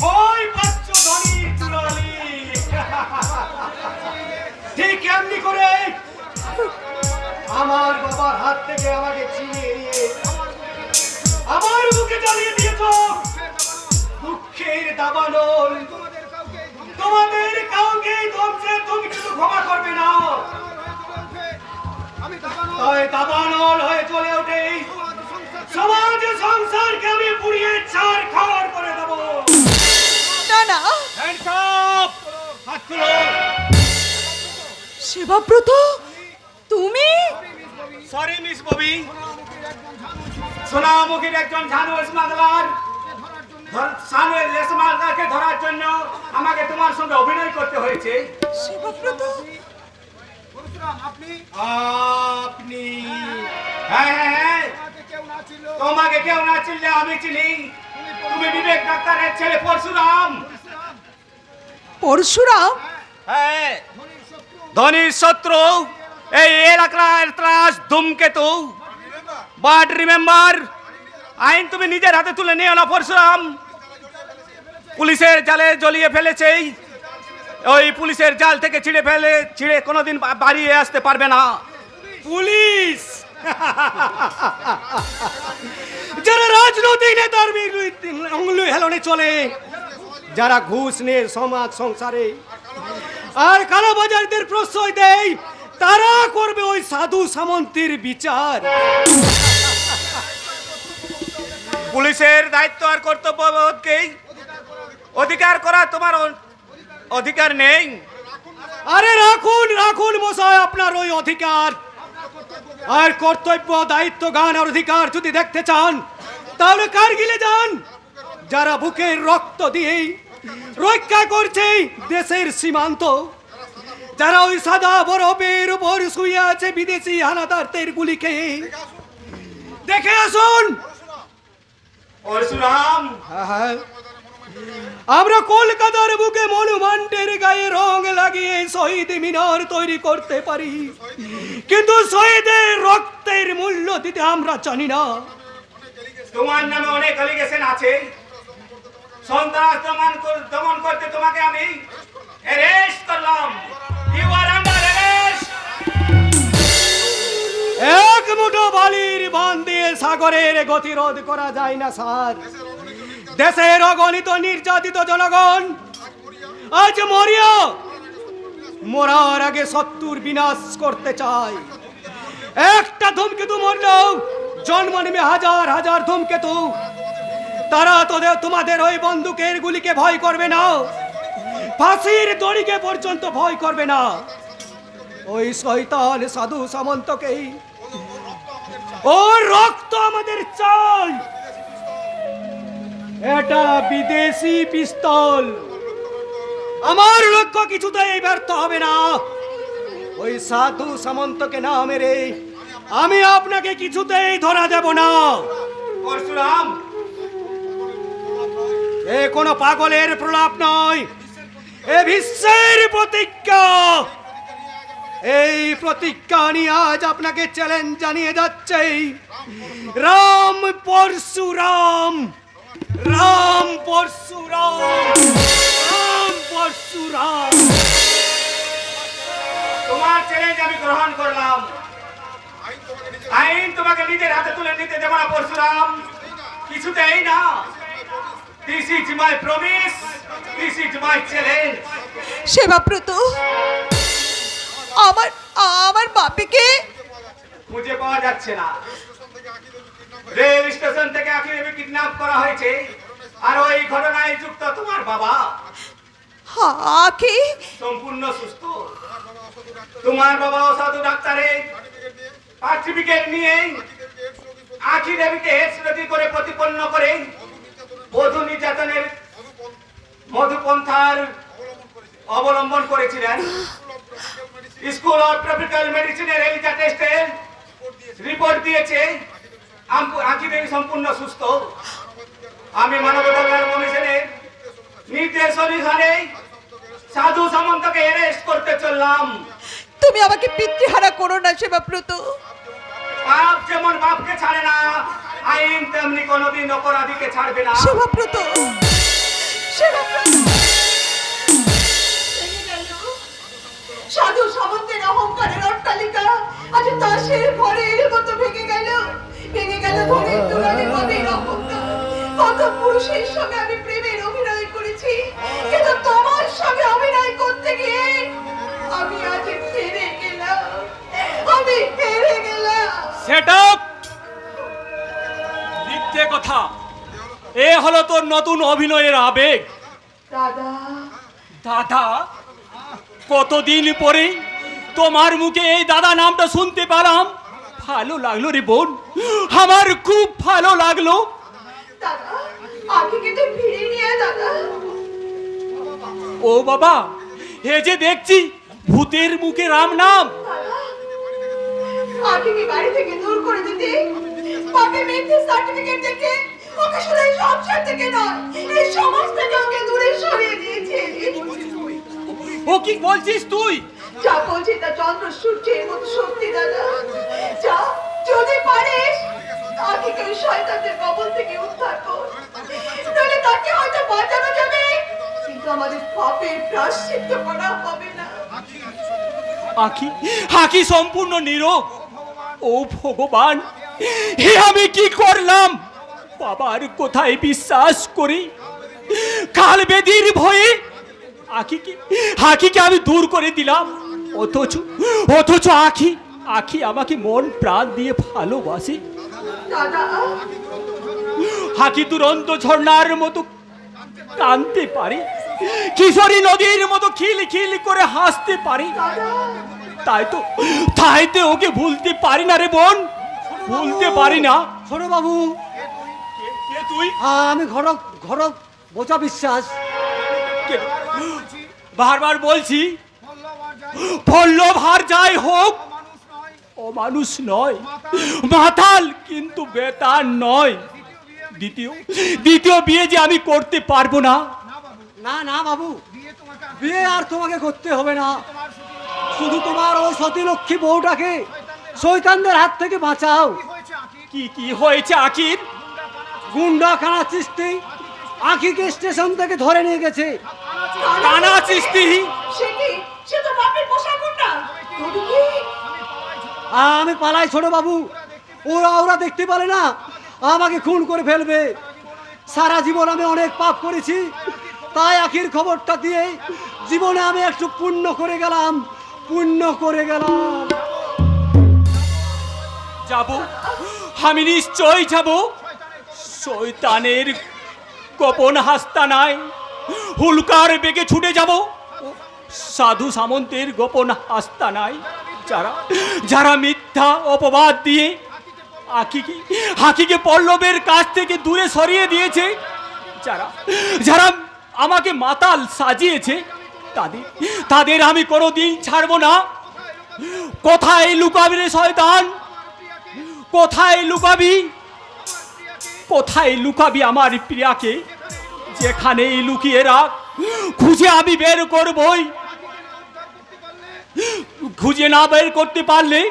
ভয় পাচ্ছ ধনীর দুলালি, ঠিক এমনি করে আমার বাবার হাত থেকে আমাকে ছিনিয়ে নিয়ে আমার বুকে জ্বালিয়ে দিয়েছ দুঃখের দাবানল। তোমাদের কাউকে ধমছে তুমি কিন্তু ক্ষমা করবে না, তাই দাবানল হয়ে চলে ওঠে সমাজ সংসারকে আমি পুড়িয়ে ছারখার করে দেবো। না না Hands up! হাত তুলো। সেবাব্রত, তুমি? সরি মিস ববি, সোনামুখীর একজন ঝানু স্মাগলার স্মাগলারকে ধরার জন্য আমাকে তোমার সঙ্গে অভিনয় করতে হয়েছে। সেবাব্রত, আপনি হ্যাঁ হ্যাঁ হ্যাঁ, তোমাকে কেউ না চিনলে আমি চিনি। তুমি বিবেক ডাক্তারের ছেলে পরশুরাম। পরশুরাম? হ্যাঁ, ধনীর শত্রু, এই এলাকার ত্রাস ধূমকেতু। বাট রিমেম্বার, আইন তুমি নিজের হাতে তুলে নিও না পরশুরাম। পুলিশের জালে জ্বলিয়ে ফেলেছে, ওই পুলিশের জাল থেকে ছিঁড়ে কোনোদিন বাড়িয়ে আসতে পারবে না। পুলিশ যারা রাজনৈতিক নেতার আঙুলি হেলনে চলে, যারা ঘুষ নিয়ে সমাজ সংসারে আর কালোবাজারদের প্রশ্রয় দেয়, তারা করবে ওই সাধু সামন্তের বিচার। পুলিশের দায়িত্ব আর কর্তব্যবোধকেই অধিকার করা তোমার অধিকার নেই। আরে রাখুন রাখুন মশাই আপনার ওই অধিকার আর কর্তব্য, দায়িত্ব, জ্ঞান আর অধিকার যদি দেখতে চান তাহলে কারগিলে যান। যারা বুকের রক্ত দিয়ে রক্ষা করছে দেশের সীমান্ত, যারা ওই সাদা বরফের উপর শুয়ে আছে বিদেশি হানাদারদের গুলি খেয়ে, দেখে আসুন। পরশুরাম, আমরা কলকাতার বুকে মনুমেন্টের গায়ে রং লাগিয়ে শহীদ মিনার তৈরি করতে পারি, কিন্তু শহীদের রক্তের মূল্য দিতে আমরা জানি না। তোমার নামে অনেক অ্যালিগেশন আছে, সন্ত্রাস দমন করতে তোমাকে আমি অ্যারেস্ট করলাম। You are under arrest. এক মুঠো বালির বাঁধ দিয়ে সাগরের গতিরোধ করা যায় না স্যার। দেশের অগণিত নির্যাতিত জনগণ আজ মরিয়া, মরার আগে শত্রুর বিনাশ করতে চায়। একটা ধূমকেতু মরলেও জন্ম নেবে হাজার হাজার ধূমকেতু। তারা তোমাদের ওই বন্দুকের গুলিকে ভয় করবে না, ফাঁসির দড়িকে পর্যন্ত ভয় করবে না। ওই শয়তান সাধু সামন্তকেই, ওর রক্ত আমাদের চাই। এটা বিদেশি পিস্তল, আমার লক্ষ্য কিছুতেই ব্যর্থ হবে না। ওই সাধু সামন্তকে না মেরে আমি আপনাকে কিছুতেই ধরা দেব না। পরশুরাম, এ কোনো পাগলের প্রলাপ নয়, এ বিশ্বের প্রতিজ্ঞা। এই প্রতিজ্ঞা নিয়ে আজ আপনাকে চ্যালেঞ্জ জানিয়ে যাচ্ছে রাম পরশুরাম, রাম পরশুরাম, রাম পরশুরাম। তোমার চ্যালেঞ্জ আমি গ্রহণ করলাম। আইন তোমাকে নিজের হাতে তুলে নিতে দেব না পরশুরাম, কিছুতেই না। This is my promise, this is my challenge. Sebabrata, আমার বাপিকে খুঁজে পাওয়া যাচ্ছে না। রেল স্টেশন থেকে আখিরে কিডন্যাপ করা হয়েছে, আর ওই ঘটনায় যুক্ত তোমার বাবা। আখি সম্পূর্ণ সুস্থ। তোমার বাবা অসাধু ডাক্তারের সার্টিফিকেট নিয়ে আখি দেবীকে হেডস্ট্রোকি করে প্রতিপন্ন করে বধূ নির্যাতনের মধুপন্থার অবলম্বন করেছিলেন। স্কুল অফ ট্রপিক্যাল মেডিসিনের এলিজা টেস্টের রিপোর্ট দিয়েছে আখি দেবী সম্পূর্ণ সুস্থ। আমি মানবাধিকার কমিশনের নির্দেশ অনুসারে সাধু সামন্তকে অ্যারেস্ট করতে চললাম। তুমি আমাকে পিতৃহারা করো না সেবাব্রত। বাপ যেমন বাপকে ছাড়ে না, আইন তেমনি কোনোদিন অপরাধীকে ছাড়বে না। সেবাব্রত, সেবাব্রত, সাধু সামন্তের অহংকারের অট্টালিকা আজ তার আকাশের ঘরের মতো ভেঙে গেল ধনের দুলালে কবির অহংকার। কত পুরুষের সঙ্গে আমি প্রেমের অভিনয় করেছি, কিন্তু তোমার সঙ্গে অভিনয় করতে গিয়ে আমি আজ হেরে গেলাম, আমি হেরে গেলাম। সেটা মিথ্যে কথা। এ হলো তোর নতুন অভিনয়ের আবেগ। দাদা, দাদা, কতদিন পরে তোমার মুখে এই দাদা নামটা শুনতে পেলাম। ভালো লাগলো রে বোন, আমার খুব ভালো লাগলো। দাদা, আগে কিন্তু ফিরে নিয়ে দাদা। ও বাবা, এ যে দেখছি ভূতের মুখে রাম নাম। আগে কি বাড়ি থেকে দূর করে দিতে, পাপে মিথ্যে সার্টিফিকেট দেখে ওকে শুধু এই সংসার থেকে নয়, এই সমাজ থেকে ওকে দূরে সরিয়ে দিয়েছে। ও কি বলছিস তুই? যা বলছি তা চন্দ্র সূর্যের মতো সত্যি দাদা। যা, যদি পারিস তাকে কেউ শয়তানের কবল থেকে উদ্ধার কর, নইলে তাকে হয়তো বাঁচানো যাবে, কিন্তু আমাদের পাপের প্রায়শ্চিত্ত করা হবে না। আখি সম্পূর্ণ নীরব। ও ভগবান, হে আমি কি করলাম? বাবার কোথায় বিশ্বাস করি, কাল বেদির ভয়ে আখিকে আমি দূর করে দিলাম। অথচ আখি আমাকে মন প্রাণ দিয়ে ভালোবাসে। দাদা, আখি দুরন্ত ঝর্ণার মতো কাঁদতে পারে, কিশোরী নদীর মতো খিল খিল করে হাসতে পারে। তাই তো ওকে ভুলতে পারি না রে বোন, ভুলতে পারি না। ছোট বাবু, কে তুই? আমি ঘরক বোঝা বিশ্বাস। বারবার বলছি, পল্লব আর যাই হোক ও মানুষ নয়, মাতাল কিন্তু বেতার নয়। দ্বিতীয় বিয়ে যে আমি করতে পারবো না। না না বাবু, বিয়ে আর তোমাকে করতে হবে না। শুধু তোমার ওই সতীলক্ষ্মী বউটাকে শয়তানদের হাত থেকে বাঁচাও। কি হয়েছে আখির? গুন্ডাখানা চিস্তি আখিকে স্টেশন থেকে ধরে নিয়ে গেছে। কানা চিস্তি? সে তো বাপের পোষা গুন্ডা। আমি পালাই ছোট বাবু, ওরা দেখতে পারে না, আমাকে খুন করে ফেলবে। সারা জীবন আমি অনেক পাপ করেছি, তাই আখির খবরটা দিয়ে জীবনে আমি একটু পুণ্য করে গেলাম। যাব, আমি নিশ্চয় যাব। শয়তানের গোপন হাস্তানায় হুলকার বেগে ছুটে যাব। সাধু সামন্তের গোপন আস্তানায় যারা মিথ্যা অপবাদ দিয়ে আখিকে পল্লবের কাছ থেকে দূরে সরিয়ে দিয়েছে, যারা আমাকে মাতাল সাজিয়েছে, তাদের আমি কোনোদিন ছাড়বো না। কোথায় লুকাবি রে শয়তান? কোথায় লুকাবি আমার প্রিয়াকে? যেখানেই লুকিয়ে রাখ, খুঁজে আমি বের করবই। খুঁজে না বের করতে পারলে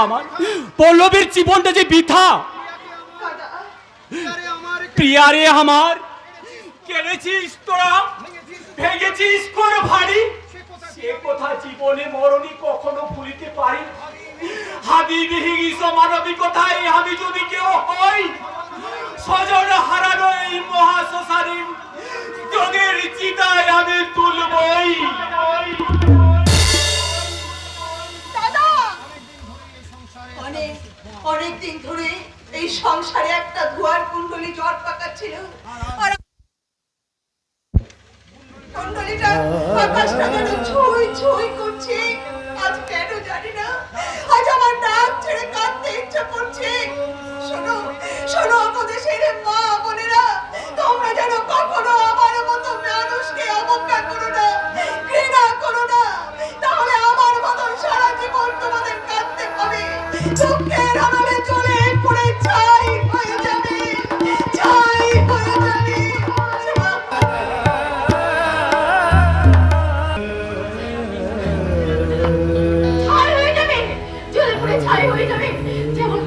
আমার পল্লবের জীবনটা যে বৃথা। প্রিয়ারে আমার, কেড়েছিস তোরা, ভেঙেছিস কোন ভারী, সে কথা জীবনে মরণি কখনো ভুলিতে পারি। হাবিবিহীন মানবিকতায় আমি যদি কেউ হই, স্বজন হারানো এই মহাশ্মশানে যোগের চিতায় আমি তুলবই। দাদা, অনেক দিন ধরে এই সংসারে একটা ধোয়ার কুণ্ডলী জট পাকাচ্ছিল, আর কুণ্ডলীটা আকাশটা যেন ছুঁই ছুঁই করছে। আজ কেন জানি না, আজ আমার নাক ছেড়ে কাঁদতে ইচ্ছা করছে। শোনো শোনো, দেশের মা বোনেরা, তোমরা যেন কখনো আমার মতো মানুষকে অবজ্ঞা করো না, ঘৃণা করো না, তাহলে আমার মতন সারা জীবন তোমাদের কাঁদতে হবে। দুঃখের আড়ালে চলে পড়ে ছাই হয়ে যাবে, ছাই হয়ে যাবে। ছাই হয়ে যাবে, যেমন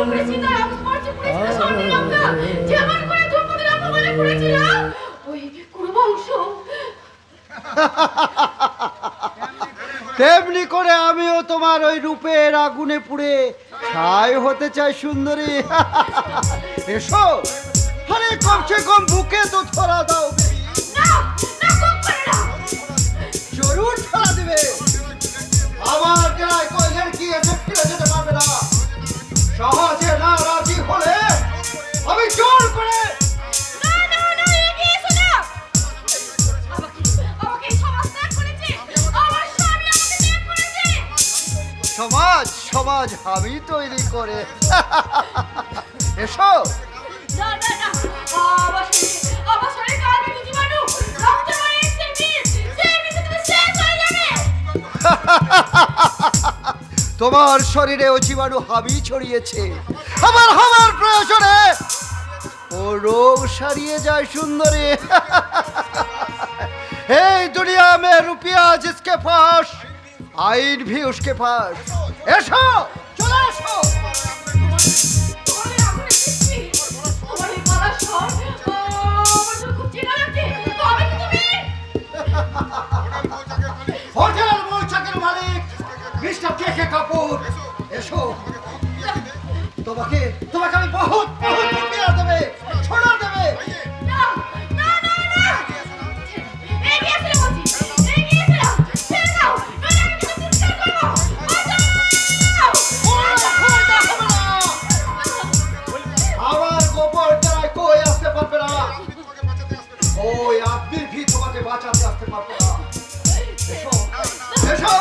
করে সীতার অপস্পর্শে পুড়েছিল স্বর্ণলঙ্কা, যেমন করে দ্রৌপদীর অপমানে পুড়েছিল ওই কুরুবংশ। তেমনি করে আমিও তোমার ওই রূপের আগুনে পুড়ে ছাই হতে চাই সুন্দরী। এসো, আরে কমসে কম বুকে তো ছড়া দাও। না না খুব করে না জরুর ছড়া দিবে। আমার গায়ে কই লড়কি এসে ফিরে যেতে পারবে না। সহজে না রাজি হলে আমি জোর করে না না না এগিয়ে এসো না আমাকে সমাজ ত্যাগ করেছে আমার স্বামী আমাকে ত্যাগ করেছে সমাজ সমাজ আমি তৈরি করে। এসো, না না না আমার শরীরে কালকে কিছু মানু রক্ত মানে সে তুমি শেষ হয়ে যাবে তোমার শরীরে ও জীবাণু হাবি ছড়িয়েছে। আমার হবার প্রয়োজনে ও রোগ সারিয়ে যায় সুন্দরী। এই দুনিয়া মে রুপিয়া জিসকে পাস আইন ভি উসকে পাস। এসো, চলে এসো। তোমার আগুনে সৃষ্টি তোমার এই গলার স্বর আমার তো খুব চেনা লাগছে কবে কি তুমি হোটেল মৌচাকের মালিক মিস্টার কে কে কাপুর। এসো, তোমাকে তোমাকে আমি বহুত বহুত রুপিয়া দেবে, ছোড়া দেবে। না না না না এগিয়ে এসে বলছি এগিয়ে এসে না ছেড়ে দাও নইলে আমি কিছু চিৎকার করবো আমার গোপর দ্বারা কই আসতে পারবে না। ওই আপনি ভি তোমাকে বাঁচাতে আসতে পারবে না। এসো, এসো।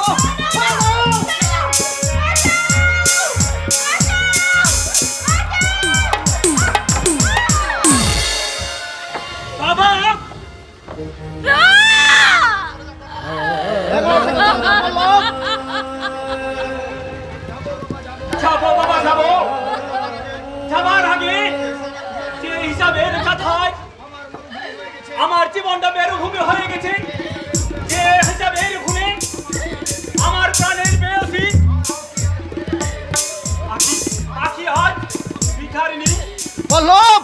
বাবা যাবো বাবা যাবো। যাবার আগে যে হিসাবের কথায় আমার জীবনটা মেরুভূমি হয়ে গেছে, যে হিসাবের ভূমি আমার প্রাণের বেয়সী আখি আজ ভিখারিনী, পল্লব,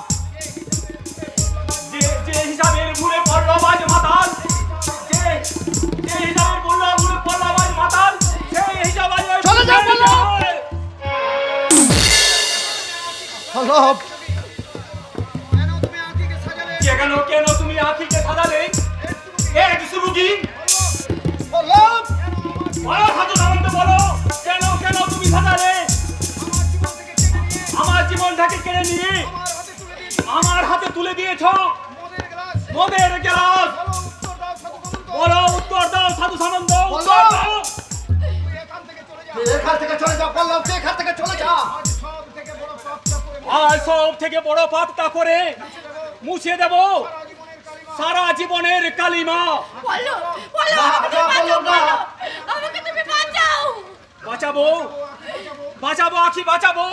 যে হিসাবের ঘুরে পল্লব আজ মাতাল, যে হিসাবের ঘুরে পল্লব আজ মাতাল, সেই হিসাবে চলে যাও পল্লব। পল্লব, কেন তুমি আখিকে সাজালে? এক সুরুগি পল্লব, বলো হাতে সামন্ত বলো, কেন তুমি সাজালে? আমার জীবনটাকে কেড়ে নিয়ে আমার হাতে তুলে দিয়েছ মদের গ্লাস। বলো উত্তর দাও সাধু সামন্ত, উত্তর দাও। তুই এখান থেকে চলে যা পল্লব, তুই এখান থেকে চলে যা। আর সব থেকে বড় পাপটা করে মুছে দেব সারা জীবনের কালিমা। বলো বলো আমাকে তুমি বাঁচাও বাঁচাবো বাঁচাবো আখি বাঁচাবো।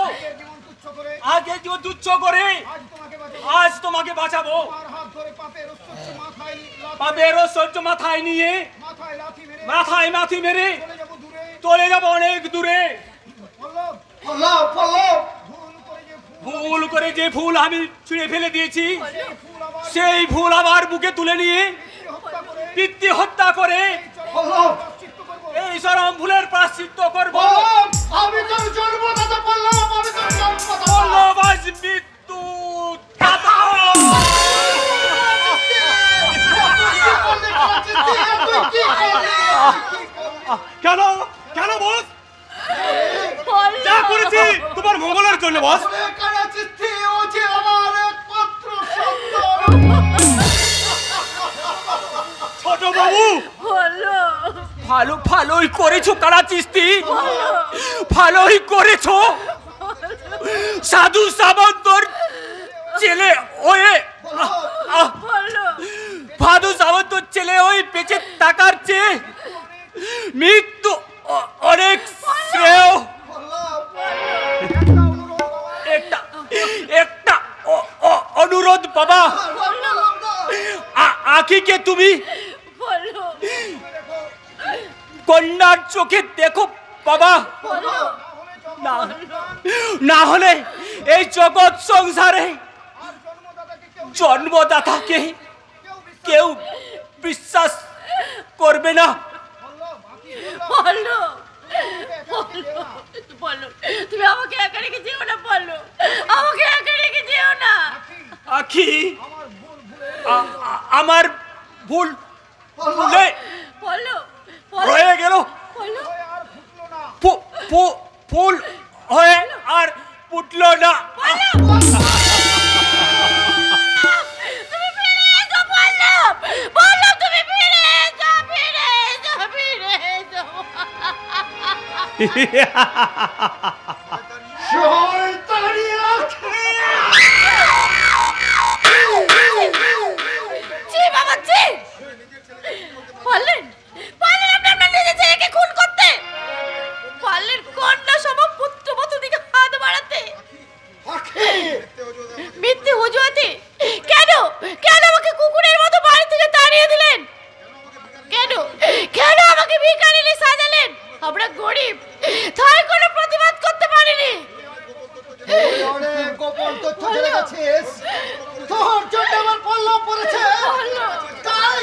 আগে যে তুচ্ছ করে আজ তোমাকে বাঁচাবো। পাপের ঐশ্বর্য মাথায় নিয়ে মাথায় লাথি মেরে চলে যাবো অনেক দূরে। পল্লব, পল্লব, ভুল করে যে ফুল আমি ছুঁড়ে ফেলে দিয়েছি সেই ফুল আবার বুকে তুলে নিয়ে পিতৃ হত্যা করে পল্লব, এই চরম ভুলের প্রায়শ্চিত্ত করবো। পল্লব, আমি তোর জন্মদাতা পল্লব, আমি তোর জন্মদাতা। পল্লব আজ মৃত্যু দাতা। কেন কেন বস? যা করেছি তোমার মঙ্গলের জন্য বস। ও যে আমার একমাত্র সন্তান। ছোট বাবু, ভালোই করেছো কারা চিস্তি, ভালোই করেছো। সাধু সামন্তর ছেলে ওয়ে সাধু সামন্তর ছেলে ওই বেঁচে থাকার চেয়ে মৃত্যু অনেক শ্রেয়। একটা অনুরোধ বাবা, আখিকে তুমি কন্যার চোখে দেখো বাবা। না হলে এই জগৎ সংসারে জন্মদাতাকে কেউ বিশ্বাস করবে না। বলো বলো, তুমি আমাকে একা রেখে যেও না, বলো আমাকে একা রেখে যেও না। আখি, আমার ভুল ভুলে বলো হয়ে গেল, বলো ফুল হয়ে আর ফুটলো না। তুমি ফিরে এসো, বলো বলো, তুমি ফিরে এসো, ফিরে এসো, ফিরে এসো। শয়তানি আঁখি! ছি বাবা, ছি! পারলেন পারলেন আপনি আপনার নিজের ছেলেকে খুন করতে, পারলেন কন্যা সম পুত্রবধূ দিকে হাত বাড়াতে, আঁখি! মিথ্যে অজুহাতে কেন কেন আমাকে কুকুরের মতো বাড়ি থেকে তাড়িয়ে দিলেন? কেন কেন আমাকে ভিখারিনী সাজালেন? আমরা গরিব, তাই কোনো প্রতিবাদ করতে পারিনি। তুই অনেক গোপন তথ্য জেনে গেছিস। তোর জন্য আমার পল্লব পড়েছে। তাই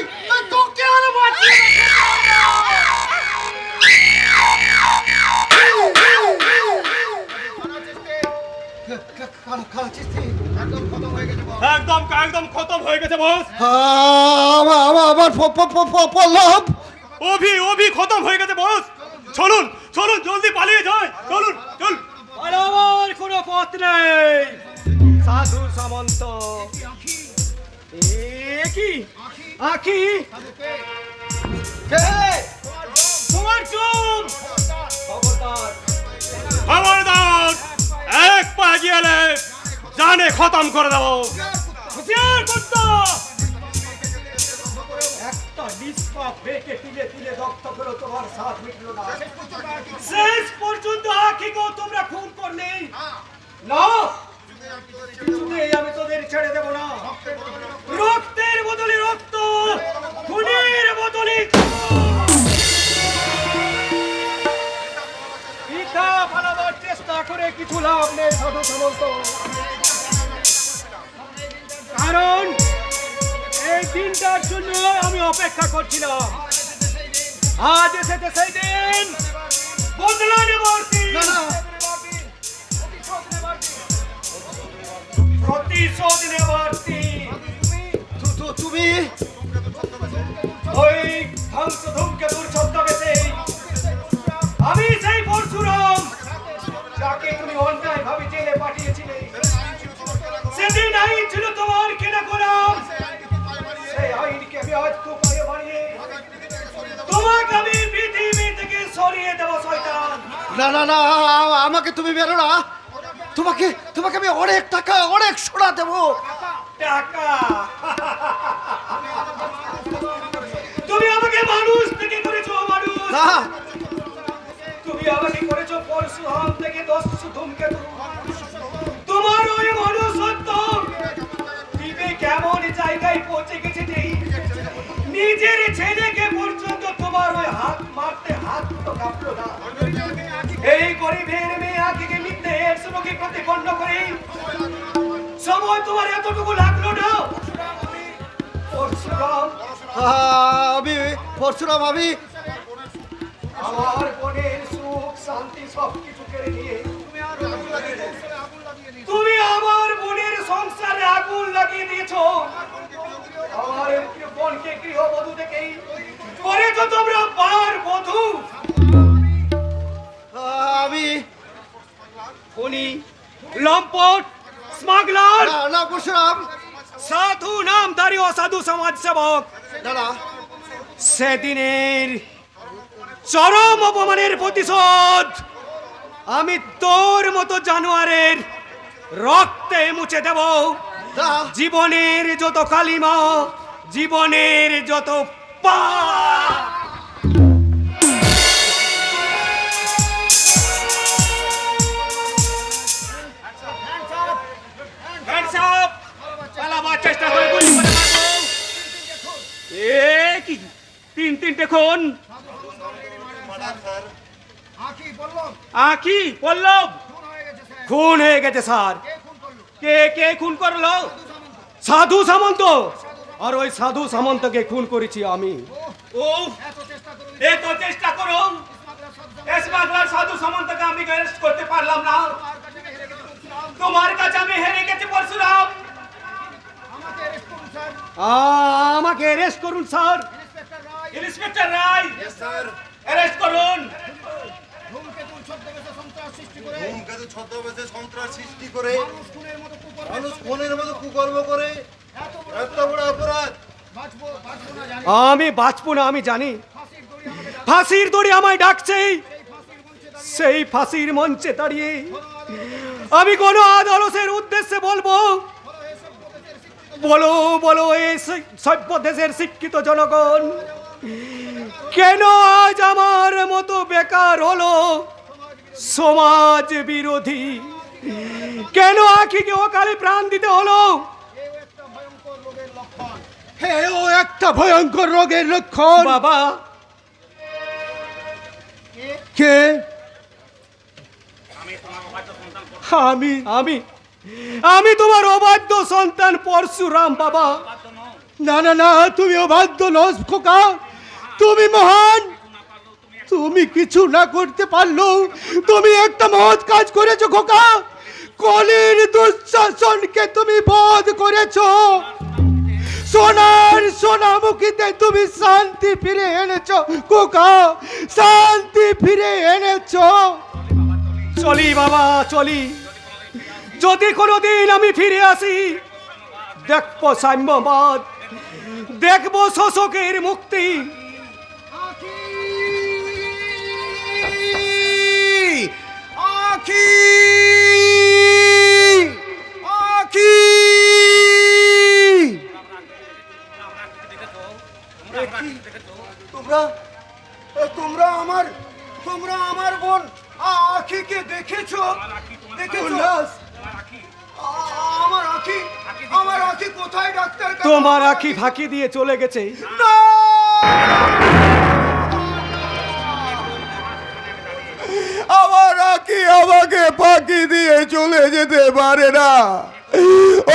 তোকে আর বাঁচিয়ে একদম একদম খতম হয়ে গেছে বস। আমার পল্লব অভি খতম হয়ে গেছে বস। চলুন চলুন, জলদি পালিয়ে যাই, চলুন চল। আমার কোনো পথ নেই। সাধু সামন্ত, এ কি আখি? কে? তোমার চুপ! খবরদার, এক পা গিয়ে জানে খতম করে দেবো। হুঁশিয়ার করতো। একটা নিষ্পাপ বেঁকে তিলে তিলে রক্ত করে তোমার সাথ মিটলো না। শেষ পর্যন্ত আখিকেও তোমরা খুন করলে না, কিছুতেই আমি তোদের ছেড়ে দেব না। রক্তের বদলে রক্ত, খুনের বদলে পিতা পালাবার চেষ্টা করে কিছু লাভ নেই সাধু সামন্ত। কারণ এই দিনটার জন্য আমি অপেক্ষা করছিলাম। আজ এসেছে সেই দিন, বদলা নেবার দিন, প্রতিশোধ নেবার দিন। তুমি ওই ধ্বংস ধূমকেতুর ছদ্মবেশে আমি সেই পরশুরাম যাকে তুমি অন্যায় ভাবে জেলে পাঠিয়েছিলে। সেদিন আইন ছিল তোমার কেনা গোলাম, সেই আইনকে আমি আজ তো পায়ে বানিয়ে তোমাকে আমি পৃথিবী থেকে সরিয়ে দেব শয়তান। না না না, আমাকে তুমি বেরো না। তোমাকে তোমাকে আমি অনেক টাকা অনেক সোনা দেবো। টাকা? তুমি আমাকে মানুষ থেকে করেছো মানুষ। না, তুমি আমাকে করেছো পরশুরাম থেকে দস্যু ধূমকেতু। তোমার ওই মনুষ্যত্ব দিবে কেমন জায়গায় পৌঁছে গেছে যে নিজের ছেলেকে পর্যন্ত তোমার ওই হাত মারতে হাত তো কাঁপলো না। এই গরিবের মেয়ে আগে মিথ্যে সুরকে প্রতিপন্ন করে সময় তোমার এতটুকু লাগলো না? পরশুরাম, আমি পরশুরাম, আমি আমার বোনের সুখ শান্তি সবকিছু কেড়ে নিয়ে তুমি আমার বোনের সংসারে আগুন লাগিয়ে দিয়েছো। আমার বোনকে গৃহবধূ থেকেই করেছো তোমরা বার বধূ। আমি খুনি, লম্পট, স্মাগলার, না না পরশুরাম, সাধু নামধারী অসাধু সমাজ সেবক। দাদা সেদিনের চরম অপমানের প্রতিশোধ আমি তোর মতো জানোয়ারের রক্তে মুছে দেব। না, জীবনের যত কালিমা, জীবনের যত পাপ। Hands up! পালাবার চেষ্টা করে গুলি করে মারবো। এ কি তিনটে খুন? আখি পল্লব খুন হয়ে গেছে স্যার। কে খুন করলো? সাধু সামন্ত। আর ওই সাধু সামন্তকে খুন করেছি আমি। ও এত চেষ্টা করো এস বাংলার সাধু সামন্তকে আমি অ্যারেস্ট করতে পারলাম না। তোমার কাছে আমি হেরে গেছি পরশুরাম। আমাকে অ্যারেস্ট করুন স্যার। ইন্সপেক্টর রায়, অ্যারেস্ট করুন। ধূমকেতু ছদ্মবেশে সন্ত্রাস সৃষ্টি করে মানুষ খুনের মতো কুকর্ম করে এত বড় অপরাধ আমি বাঁচবো না, আমি জানি। ফাঁসির দড়ি আমায় ডাকছে। সেই ফাঁসির মঞ্চে দাঁড়িয়ে আমি কোন আদালতের উদ্দেশ্যে বলবো, বলো বলো এই সভ্য দেশের শিক্ষিত জনগণ, কেন আজ আমার মতো বেকার হলো সমাজ বিরোধী? কেন আখিকে অকালে প্রাণ দিতে হলো? এও একটা ভয়ঙ্কর রোগের লক্ষণ। বাবা কে? আমি আমি আমি তোমার অবাধ্য সন্তান পরশুরাম বাবা। না না না, তুমি অবাধ্য নস খোকা, তুমি মহান। তুমি কিছু না করতে পারলেও তুমি একটা মহৎ কাজ করেছো খোকা। কলির দুঃশাসনকে তুমি বধ করেছো। সোনার সোনামুখীতে তুমি শান্তি ফিরে এনেছো খোকা, শান্তি ফিরে এনেছো। চলি বাবা চলি, যদি কোনোদিন আমি ফিরে আসি দেখবো সাম্যবাদ, দেখবো শোষকের মুক্তি। আখি আখি তোমরা তোমরা আমার তোমরা আমার বোন আখিকে দেখেছো? উল্লাস, আমার আখি কোথায় ডাক্তার? তোমার আখি ফাঁকি দিয়ে চলে গেছে। আমার আখি আমাকে ফাঁকি দিয়ে চলে যেতে পারে না।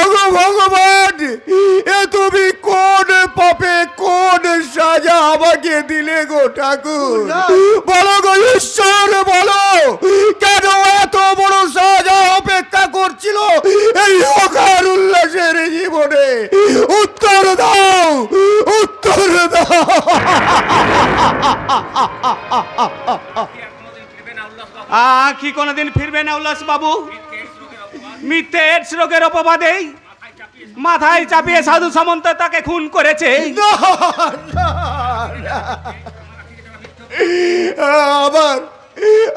ওগো ভগবান, এ তুমি কোন পাপে কোন সাজা আমাকে দিলে গো ঠাকুর? বলো গো ঈশ্বর, বলো কেন এত বড় সাজা অপেক্ষা করছিল এই অকার উল্লাসের জীবনে? উত্তর দাও, উত্তর দাও। আখি কোনোদিন ফিরবে না উল্লাস বাবু। মিথ্যে এডস রোগের অপবাদে মাথায় চাপিয়ে সাধু সামন্ত তাকে খুন করেছে। আবার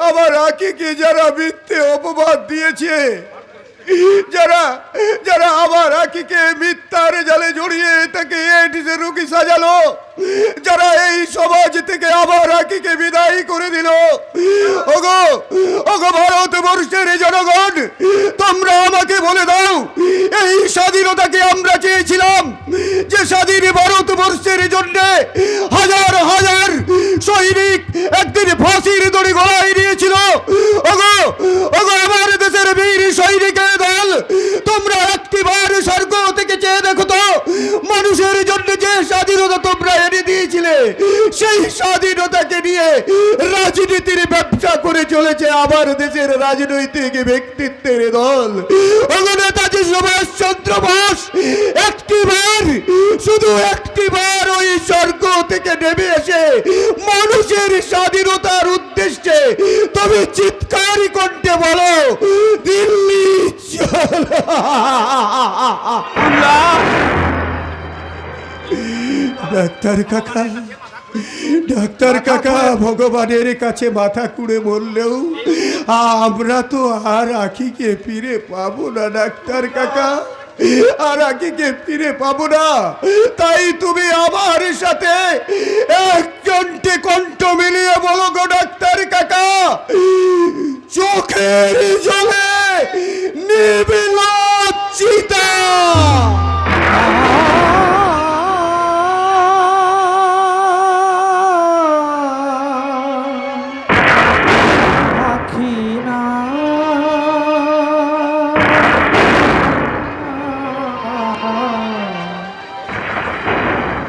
আবার আখিকে যারা মিথ্যে অপবাদ দিয়েছে, যারা যারা আমার আখিকে মিথ্যার জালে জড়িয়ে তাকে এডিসের রোগী সাজালো, যারা এই সমাজ থেকে আমার আখিকে বিদায় করে দিল, ওগো ওগো ভারতবর্ষের জনগণ, তোমরা আমাকে বলে দাও, এই স্বাধীনতাকে আমরা চেয়েছিলাম, যে স্বাধীন ভারতবর্ষের জন্য হাজার হাজার সৈনিক একদিন ফাঁসির দড়ি গলায় নিয়েছিল। ওগো ওগো আমার দেশের বীর সৈনিকের দল, তোমরা একটিবার স্বর্গ থেকে চেয়ে দেখো তো, মানুষের জন্য যে স্বাধীনতা তোমরা এনে দিয়েছিলে, সেই স্বাধীনতাকে নিয়ে রাজনীতির ব্যবসা করে চলেছে আমার দেশের রাজনৈতিক ব্যক্তিত্বের দল। ওগো নেতাজি সুভাষচন্দ্র বোস একটিবার, শুধু একটিবার ওই স্বর্গ থেকে নেমে এসে মানুষের স্বাধীনতার উদ্দেশ্যে তবে চিৎকার কণ্ঠে বলো, দিল্লি চলো। ডাক্তার কাকা, ডাক্তার কাকা, ভগবানের কাছে মাথা কুড়ে বললেও আমরা তো আর আখিকে ফিরে পাবো না ডাক্তার কাকা, আর আখিকে ফিরে পাবো না। তাই তুমি আমার সাথে একজনটি কণ্ঠ মিলিয়ে বলো গো ডাক্তার কাকা, চোখের জলে নিবিল চিতা।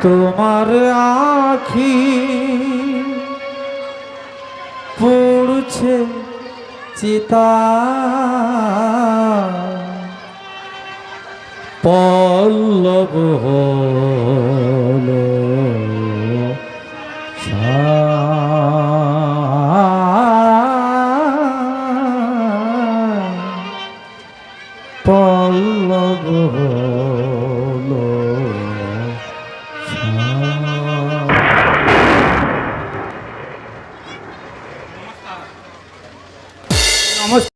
তোমার আখি জ্বলছে চিতা পল্লব হলো পল্লব